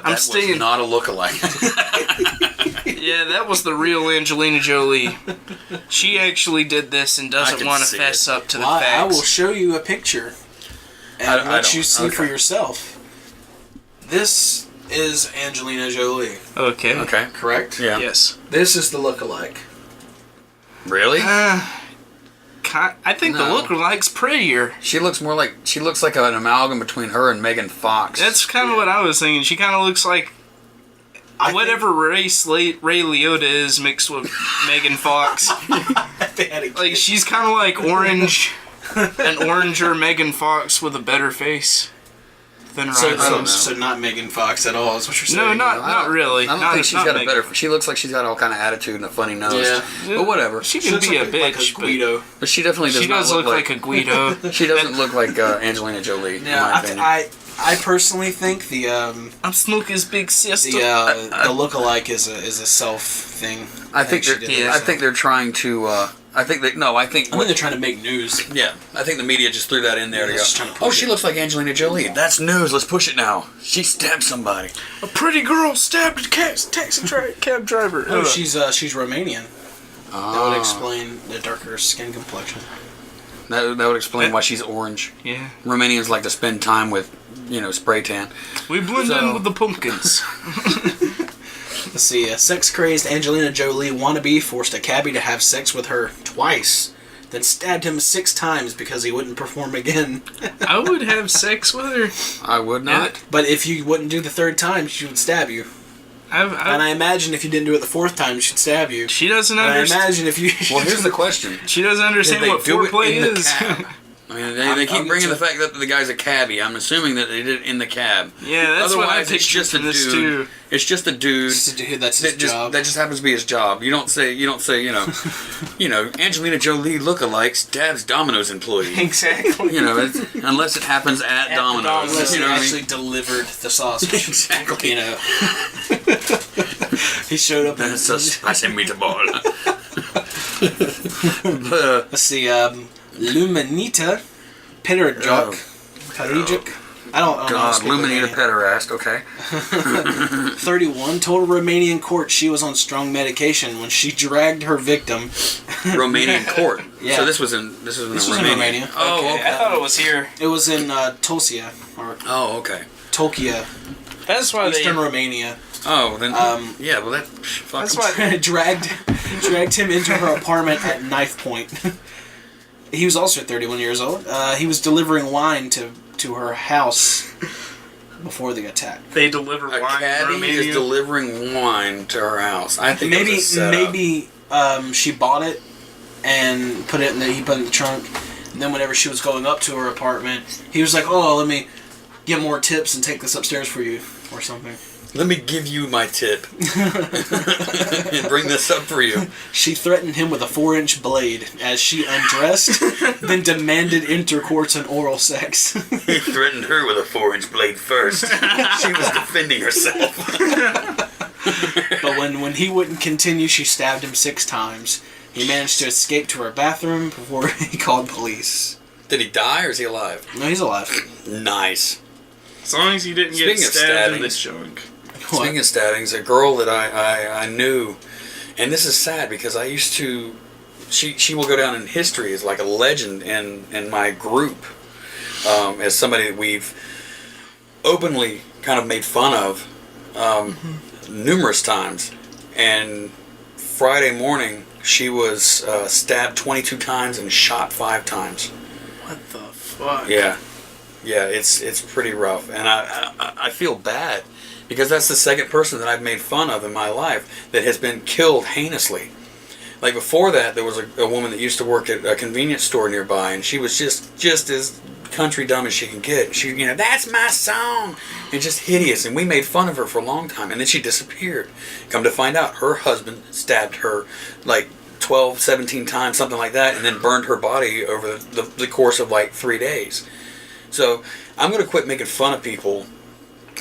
I'm staying. Was not a lookalike. Yeah, that was the real Angelina Jolie. She actually did this and doesn't want to fess up to the facts. I will show you a picture and let you see for yourself. This is Angelina Jolie. Okay. Okay. Correct? Yeah. Yes. This is the lookalike. Really? I think the lookalike's prettier. She looks like an amalgam between her and Megan Fox. That's kind of what I was thinking. She kind of looks like whatever race Ray Liotta is mixed with Megan Fox. Like she's kind of like orange, an oranger Megan Fox with a better face than Ryan. So not Megan Fox at all is what you're saying. No, not really. I don't think she's got a better. She looks like she's got all kind of attitude and a funny nose. Yeah. But whatever. She can be a bitch, like a Guido. But she definitely does. She does look like a Guido. She doesn't look like Angelina Jolie. Yeah, I personally think the I'm Smokey's big sister. the lookalike is a self thing. I think they're trying to. I think they're trying to make news. Yeah, I think the media just threw that in there to go. Oh, she looks like Angelina Jolie. That's news. Let's push it now. She stabbed somebody. A pretty girl stabbed a cab driver. Oh, she's Romanian. That would explain the darker skin complexion. That would explain why she's orange. Yeah. Romanians like to spend time with, spray tan. We blend in with the pumpkins. Let's see. A sex-crazed Angelina Jolie wannabe forced a cabbie to have sex with her twice, then stabbed him 6 times because he wouldn't perform again. I would have sex with her. I would not. But if you wouldn't do the 3rd time, she would stab you. And I imagine if you didn't do it the 4th time, she'd stab you. She doesn't understand. I imagine if you... Well, here's the question. She doesn't understand what foreplay is. I mean, they keep bringing the fact that the guy's a cabbie. I'm assuming that they did it in the cab. Yeah, that's what I Otherwise, it's just a dude. Too. It's just a dude. That's his job. That just happens to be his job. You don't say, Angelina Jolie lookalike stabs Domino's employee. Exactly. Unless it happens at Domino's. Unless he actually delivered the sausage. Exactly. He showed up. That's a spicy meatball. Let's see. Luminita Pederjuk. Pederjuk. I don't know. God, Luminita pederast. Okay. 31 told a Romanian court she was on strong medication when she dragged her victim. Romanian court. Yeah. So this was in Romania. Oh, okay. I thought it was here. It was in Tulsia okay. Tolkia. That's why Eastern Romania. Oh, then yeah. Well, that's why they dragged him into her apartment at knife point. He was also 31 years old. He was delivering wine to her house before the attack. They deliver wine. A cabbie is delivering wine to her house. I think maybe she bought it and he put it in the trunk. And then whenever she was going up to her apartment, he was like, "Oh, let me get more tips and take this upstairs for you," or something. Let me give you my tip and bring this up for you. She threatened him with a 4-inch blade as she undressed, then demanded intercourse and oral sex. He threatened her with a 4-inch blade first. She was defending herself. But when he wouldn't continue, she stabbed him 6 times. He managed to escape to her bathroom before he called police. Did he die or is he alive? No, he's alive. Nice. As long as he didn't get stabbed in the junk. Speaking of stabbings, a girl that I knew, and this is sad because I used to, she will go down in history as like a legend in my group, as somebody that we've openly kind of made fun of numerous times. And Friday morning, she was stabbed 22 times and shot 5 times. What the fuck? Yeah, it's pretty rough, and I feel bad. Because that's the second person that I've made fun of in my life that has been killed heinously. Like before that, there was a woman that used to work at a convenience store nearby, and she was just as country dumb as she can get. She, that's my song, and just hideous. And we made fun of her for a long time, and then she disappeared. Come to find out, her husband stabbed her like 12, 17 times, something like that, and then burned her body over the course of like 3 days. So I'm going to quit making fun of people.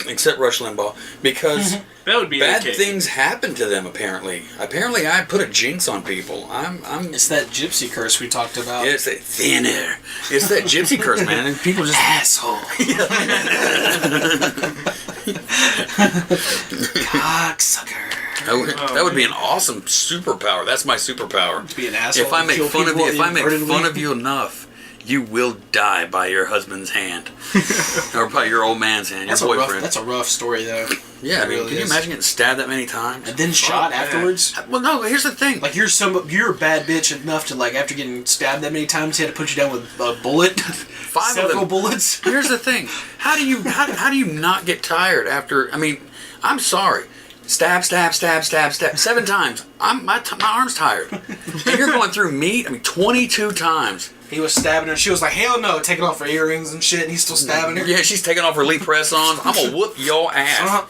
Except Rush Limbaugh, because that would be bad okay. things happen to them. Apparently, I put a jinx on people. It's that gypsy curse we talked about. It's that thinner. It's that gypsy curse, man. And people just asshole. Cocksucker. That would be an awesome superpower. That's my superpower. To be an asshole. If I make fun of you enough, you will die by your husband's hand. Or by your old man's hand, your boyfriend. That's a rough story, though. Yeah, I mean, can you imagine getting stabbed that many times? And then shot afterwards? Well, no, here's the thing. Like, you're a bad bitch enough to, like, after getting stabbed that many times, he had to put you down with a bullet? 5 Several of them. bullets? Here's the thing. How do you not get tired after, I mean, I'm sorry. Stab, 7 times. My arm's tired. And you're going through meat, 22 times. He was stabbing her. She was like, hell no, taking off her earrings and shit, and he's still stabbing her. Yeah, she's taking off her Lee press-ons. I'm going to whoop your ass.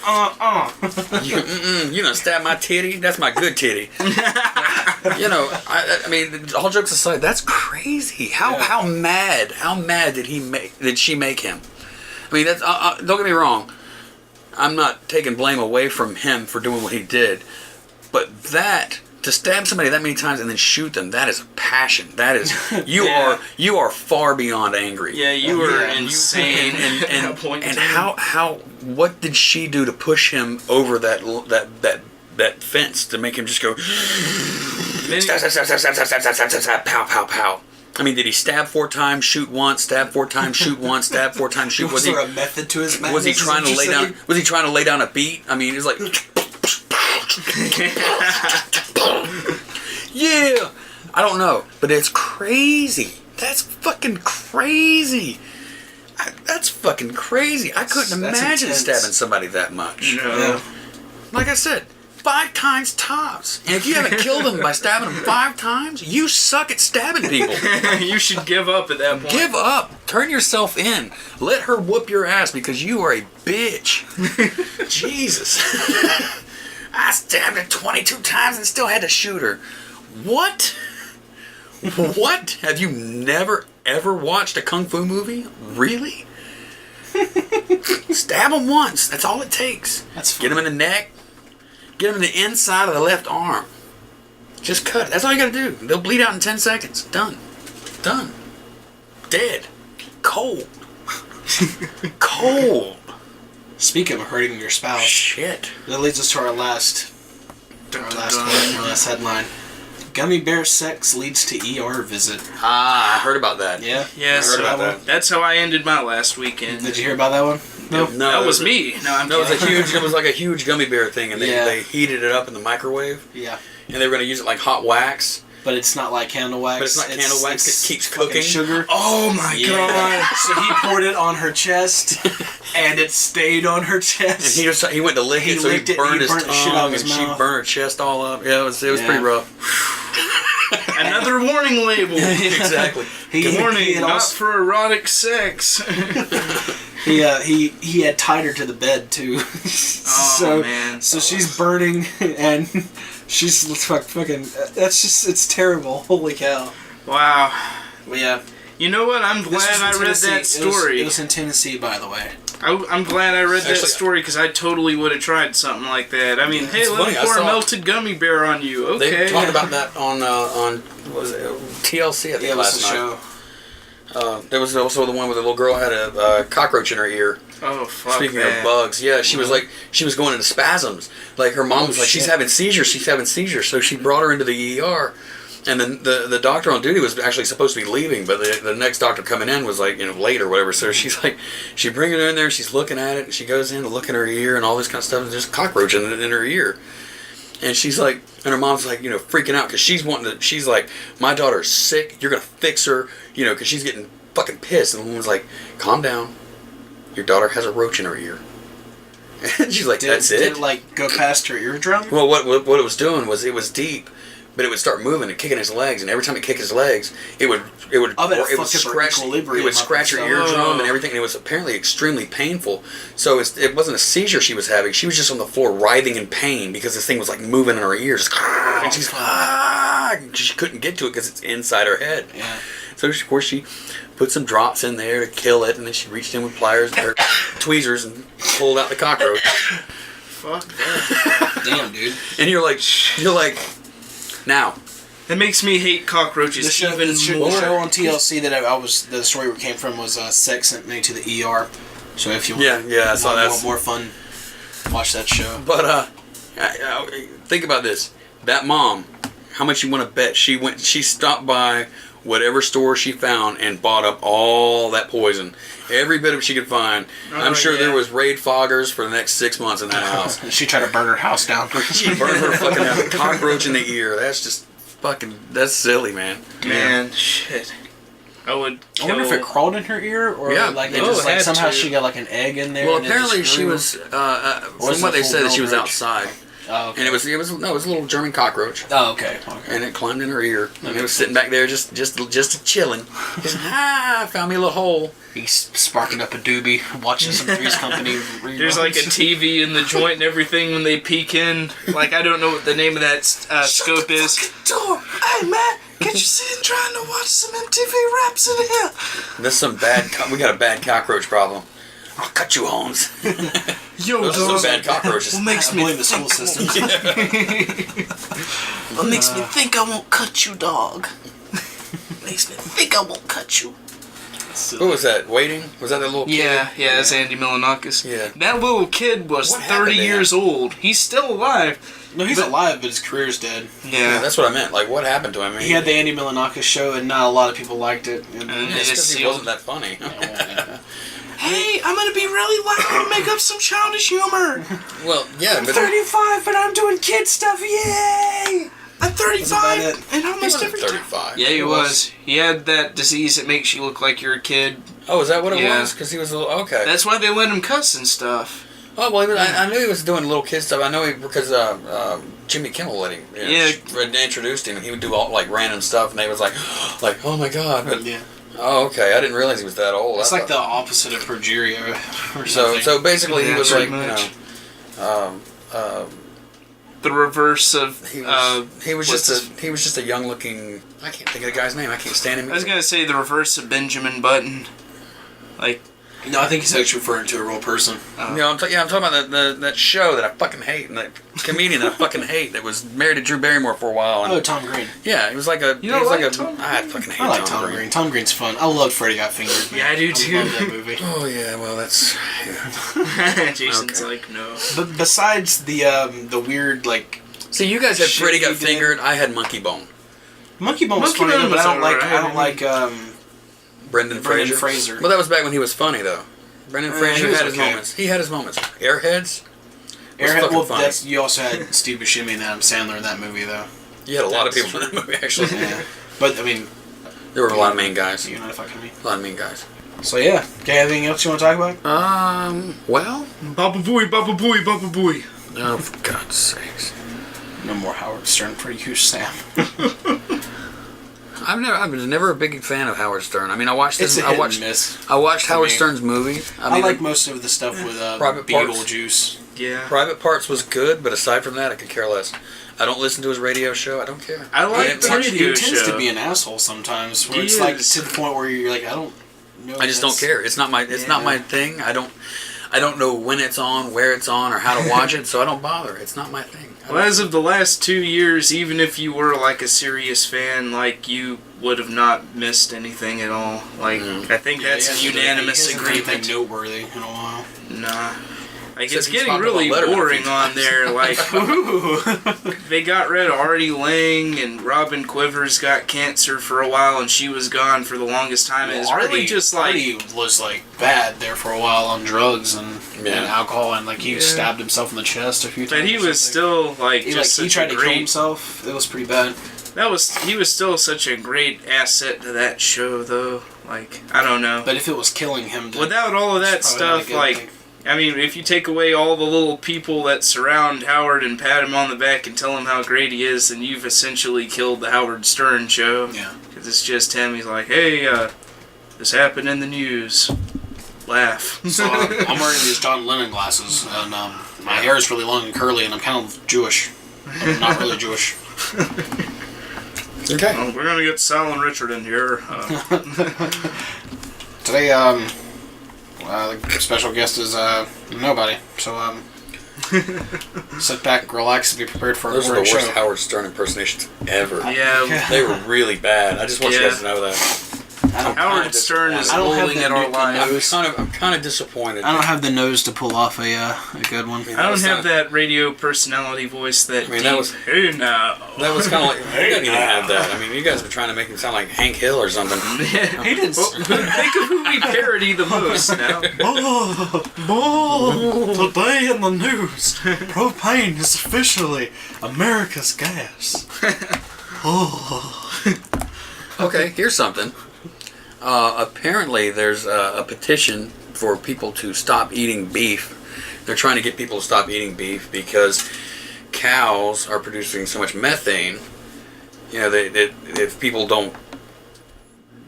You done stab my titty? That's my good titty. I mean, all jokes aside, that's crazy. How mad did she make him? I mean, that's don't get me wrong. I'm not taking blame away from him for doing what he did. But to stab somebody that many times and then shoot them, that is passion. That is, you are far beyond angry. Yeah, you were insane at that point. And what did she do to push him over that fence to make him just go, stab, pow, pow, pow. I mean, did he stab 4 times, shoot once, stab 4 times, shoot once, stab 4 times, shoot? Was there a method to his madness? Was he trying to lay down a beat? I mean, it's like, yeah. I don't know, but it's crazy. That's fucking crazy. That's fucking crazy. I couldn't imagine stabbing somebody that much. No. Yeah. Like I said, 5 times tops. And if you haven't killed them by stabbing them 5 times, you suck at stabbing people. You should give up at that point. Give up. Turn yourself in. Let her whoop your ass because you are a bitch. Jesus. I stabbed her 22 times and still had to shoot her. What? What? Have you never, ever watched a kung fu movie? Really? Stab them once. That's all it takes. That's fine. Get them in the neck. Get them in the inside of the left arm. Just cut it. That's all you gotta do. They'll bleed out in 10 seconds. Done. Dead. Cold. Cold. Speaking of hurting your spouse, Shit. that leads us to our last headline. Gummy bear sex leads to ER visit. Ah, I heard about that. Yeah? Yes, I heard about that. That's how I ended my last weekend. Did you hear about that one? No, That was me. No, I'm No, kidding. it was like a huge gummy bear thing, and they heated it up in the microwave, Yeah. and they were going to use it like hot wax. But it's not like candle wax. But it's not candle wax. It keeps fucking cooking. sugar. Oh my god. So he poured it on her chest, and it stayed on her chest. And he went to lick it, so he burned his the shit out tongue, of his and she mouth. burned her chest all up. Yeah, it was pretty rough. Another warning label. Exactly. Warning, not for erotic sex. he had tied her to the bed too. So she's burning and she's fucking. It's terrible. Holy cow! Wow. Well, yeah. You know what? I'm glad I read that story. It was in Tennessee, by the way. I'm glad I read that story because I totally would have tried something like that. I mean, hey, let me pour a melted gummy bear on you. Okay. They talked about that on what was it, TLC, I think, last night. Show. There was also the one where the little girl had a cockroach in her ear. Oh, fuck. Speaking of bugs, yeah, she was going into spasms. Like, her mom was like, she's having seizures. So she brought her into the ER. And then the doctor on duty was actually supposed to be leaving, but the next doctor coming in was like, late or whatever. So she's like, she brings her in there, she's looking at it, and she goes in to look in her ear and all this kind of stuff, and there's a cockroach in her ear. And she's like, and her mom's like, freaking out because she's like, my daughter's sick, you're going to fix her, because she's getting fucking pissed. And the woman's like, calm down, your daughter has a roach in her ear. And she's like, that's it? Did it like go past her eardrum? Well, what it was doing was it was deep. But it would start moving and kicking his legs, and every time it kicked his legs, it would scratch your eardrum and everything. And it was apparently extremely painful. So it wasn't a seizure she was having; she was just on the floor writhing in pain because this thing was like moving in her ears, and she's she couldn't get to it because it's inside her head. Yeah. So of course she put some drops in there to kill it, and then she reached in with pliers or tweezers and pulled out the cockroach. Fuck that! Damn, dude. And you're like. Now, it makes me hate cockroaches the show on TLC that the story came from was Sex Sent Me to the ER. So if you want more fun, watch that show. But think about this: that mom, how much you want to bet she stopped by whatever store she found and bought up all that poison, every bit of it she could find. I'm sure there was Raid foggers for the next 6 months in that house. She tried to burn her house down. She burned her fucking house. Cockroach in the ear. That's just fucking. That's silly, man. Man, shit. I wonder if it crawled in her ear or somehow she got like an egg in there. Well, apparently she was. From what they said, that she was outside. Oh, okay. And it was a little German cockroach. Oh, okay. And it climbed in her ear, and it was sitting back there just chilling. Just found me a little hole. He's sparking up a doobie, watching some Three's Company reruns. There's like a TV in the joint and everything when they peek in. Like, I don't know what the name of that scope is. Door. Hey, man, can't you see I'm trying to watch some MTV raps in here? That's some bad. We got a bad cockroach problem. I'll cut you, Holmes. Yo, those are some bad cockroaches. What makes me the school system? What makes me think I won't cut you, dog? Makes me think I won't cut you. What was that? Waiting? Was that little kid? Yeah, that's Andy Milonakis. Yeah. That little kid was 30 years old. He's still alive. No, he's alive, but his career's dead. Yeah, that's what I meant. Like, what happened to him? He had the Andy Milonakis show, and not a lot of people liked it. It's because he wasn't that funny. Hey, I'm gonna be really loud and make up some childish humor. Well, yeah, I'm 35 and I'm doing kid stuff. Yay! I'm 35 and I'm almost 35. Yeah, he was. He had that disease that makes you look like you're a kid. Oh, is that what it was? Because he was a little okay. That's why they let him cuss and stuff. Oh well, I knew he was doing little kid stuff. I know because Jimmy Kimmel let him. Introduced him, and he would do all like random stuff, and they was like, oh my god. But, oh, okay. I didn't realize he was that old. It's like the opposite of progeria or something. So basically, he was like, the reverse of. He was just a young looking. I can't think of the guy's name. I can't stand him. I was gonna say the reverse of Benjamin Button, like. No, I think he's actually referring to a real person. I'm talking about that show that I fucking hate, and that comedian that I fucking hate that was married to Drew Barrymore for a while. And, Tom Green. Yeah, it was like a. I fucking hate I like Tom Green. Tom Green's fun. I love Freddy Got Fingered. Yeah, I do too. I love that movie. Oh yeah, well that's. Yeah. Jason's like no. But besides the weird like. See, you guys had Freddy Got Fingered. I had Monkey Bone. Monkey Bone was funny, but I don't like. Brendan Fraser. Well, that was back when he was funny, though. Brendan Fraser had his moments. He had his moments. Airheads. Well, you also had Steve Buscemi and Adam Sandler in that movie, though. You had a lot of people in that movie, actually. Yeah. But, I mean... There were a lot of main guys. You're not fucking me. A lot of main guys. So, yeah. Okay, anything else you want to talk about? Well... Baba Booey, Baba Booey, Baba Booey. Oh, for God's sakes. No more Howard Stern for you, Sam. I was never a big fan of Howard Stern. I mean, I watched It's this. a hit and miss. I watched Howard Stern's movies. I like most of the stuff with Private Parts. Beetlejuice. Yeah. Private Parts was good, but aside from that, I could care less. I don't listen to his radio show. I don't care. I like the radio He tends show. to be an asshole sometimes. Where He it's like is. to the point where you're like, I don't know. I just don't care. It's not my. It's not my thing. I don't know when it's on, where it's on, or how to watch it, so I don't bother. It's not my thing. Well, as of the last 2 years, even if you were like a serious fan, like you would have not missed anything at all. Like I think that's a unanimous agreement. Anything noteworthy in a while. Nah. Like Except it's he's getting talked really about Letterman boring a few on there. Like they got rid of Artie Lang and Robin Quivers got cancer for a while, and she was gone for the longest time. And it's really just like Artie was like bad there for a while on drugs and alcohol, and like he stabbed himself in the chest a few times. But he was still like he just he such tried a to kill great. himself. It was pretty bad. He was still such a great asset to that show, though. Like I don't know. But if it was killing him, then Without all of that it's probably not a stuff, good like. thing. I mean, if you take away all the little people that surround Howard and pat him on the back and tell him how great he is, then you've essentially killed the Howard Stern show. Yeah. Because it's just him. He's like, hey, this happened in the news. Laugh. So I'm wearing these John Lennon glasses, and my hair is really long and curly, and I'm kind of Jewish. I'm not really Jewish. Okay. Well, we're going to get Sal and Richard in here. Today, the special guest is nobody. So sit back, relax, and be prepared for a Those are the boring worst show. Howard Stern impersonations ever. Yeah. They were really bad. I just want you guys to know that. Howard Stern is I don't have rolling the at our new- lives. I'm kind of disappointed. I don't have the nose to pull off a good one. I don't have that radio personality voice that. I mean, that was- Hey now. That was kind of like, I didn't even have that. I mean, you guys were trying to make him sound like Hank Hill or something. He didn't. Think of who we parody the most now. Today in the news, propane is officially America's gas. Okay, here's something. Apparently, there's a petition for people to stop eating beef. They're trying to get people to stop eating beef because cows are producing so much methane. You know, if people don't,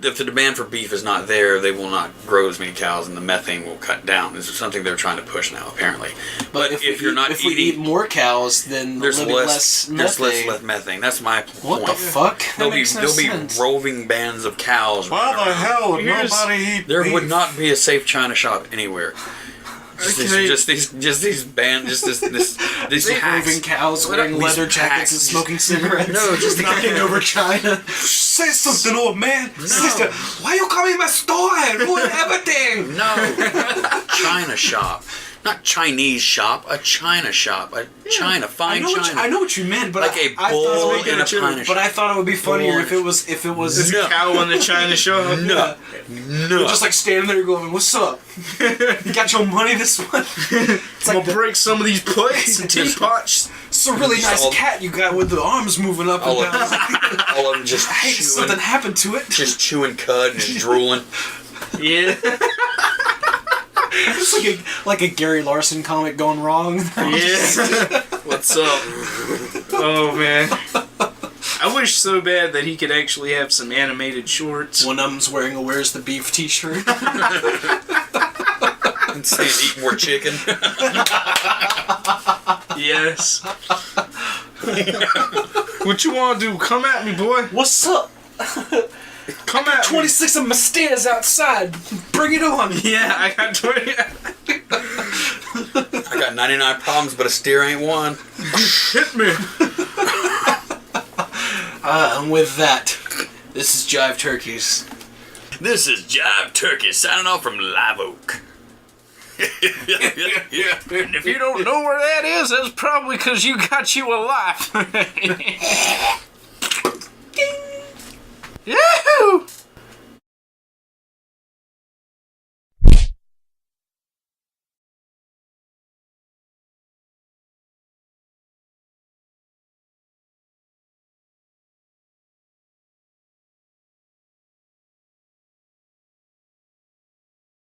if the demand for beef is not there, they will not grow as many cows, and the methane will cut down. This is something they're trying to push now, apparently. But if you're not if eating, we eat more cows, then there's there'll be less methane. methane. That's my What point. the fuck? That There'll makes no be sense. roving bands of cows. Why running the around. hell would Here's- nobody eat There beef? would not be a safe China shop anywhere. Okay. Just these bands, these hacks. Moving cows What wearing these leather jackets hacks. and smoking cigarettes. No, just knocking over China. Say something, old man. Sister, why you coming in my store and ruin everything? No, China shop, not Chinese shop. A China shop. A China, fine China. I know what you meant, but Like a I bull thought in a China But I thought it would be funnier Bull. if it was There's No. a cow in the China show. No, You're no. just like standing there going, "What's up? You got your money this one?" It's I'm like gonna break some of these plates and teapots. it's a really nice all- cat you got with the arms moving up and all down. all of them just Hey, something chewing, happened to it. just chewing cud and just drooling. Yeah. It's like a Gary Larson comic gone wrong. Yeah. What's up? Oh man. I wish so bad that he could actually have some animated shorts. One of them's wearing a "Where's the Beef" t-shirt. And saying eat more chicken. Yes. What you want to do? Come at me, boy. What's up? Come at me. 26 of my stairs outside. Bring it on. Yeah, I got 20. I got 99 problems, but a steer ain't one. Hit me. And with that, this is Jive Turkeys. This is Jive Turkeys signing off from Live Oak. And if you don't know where that is, that's probably because you got you a life.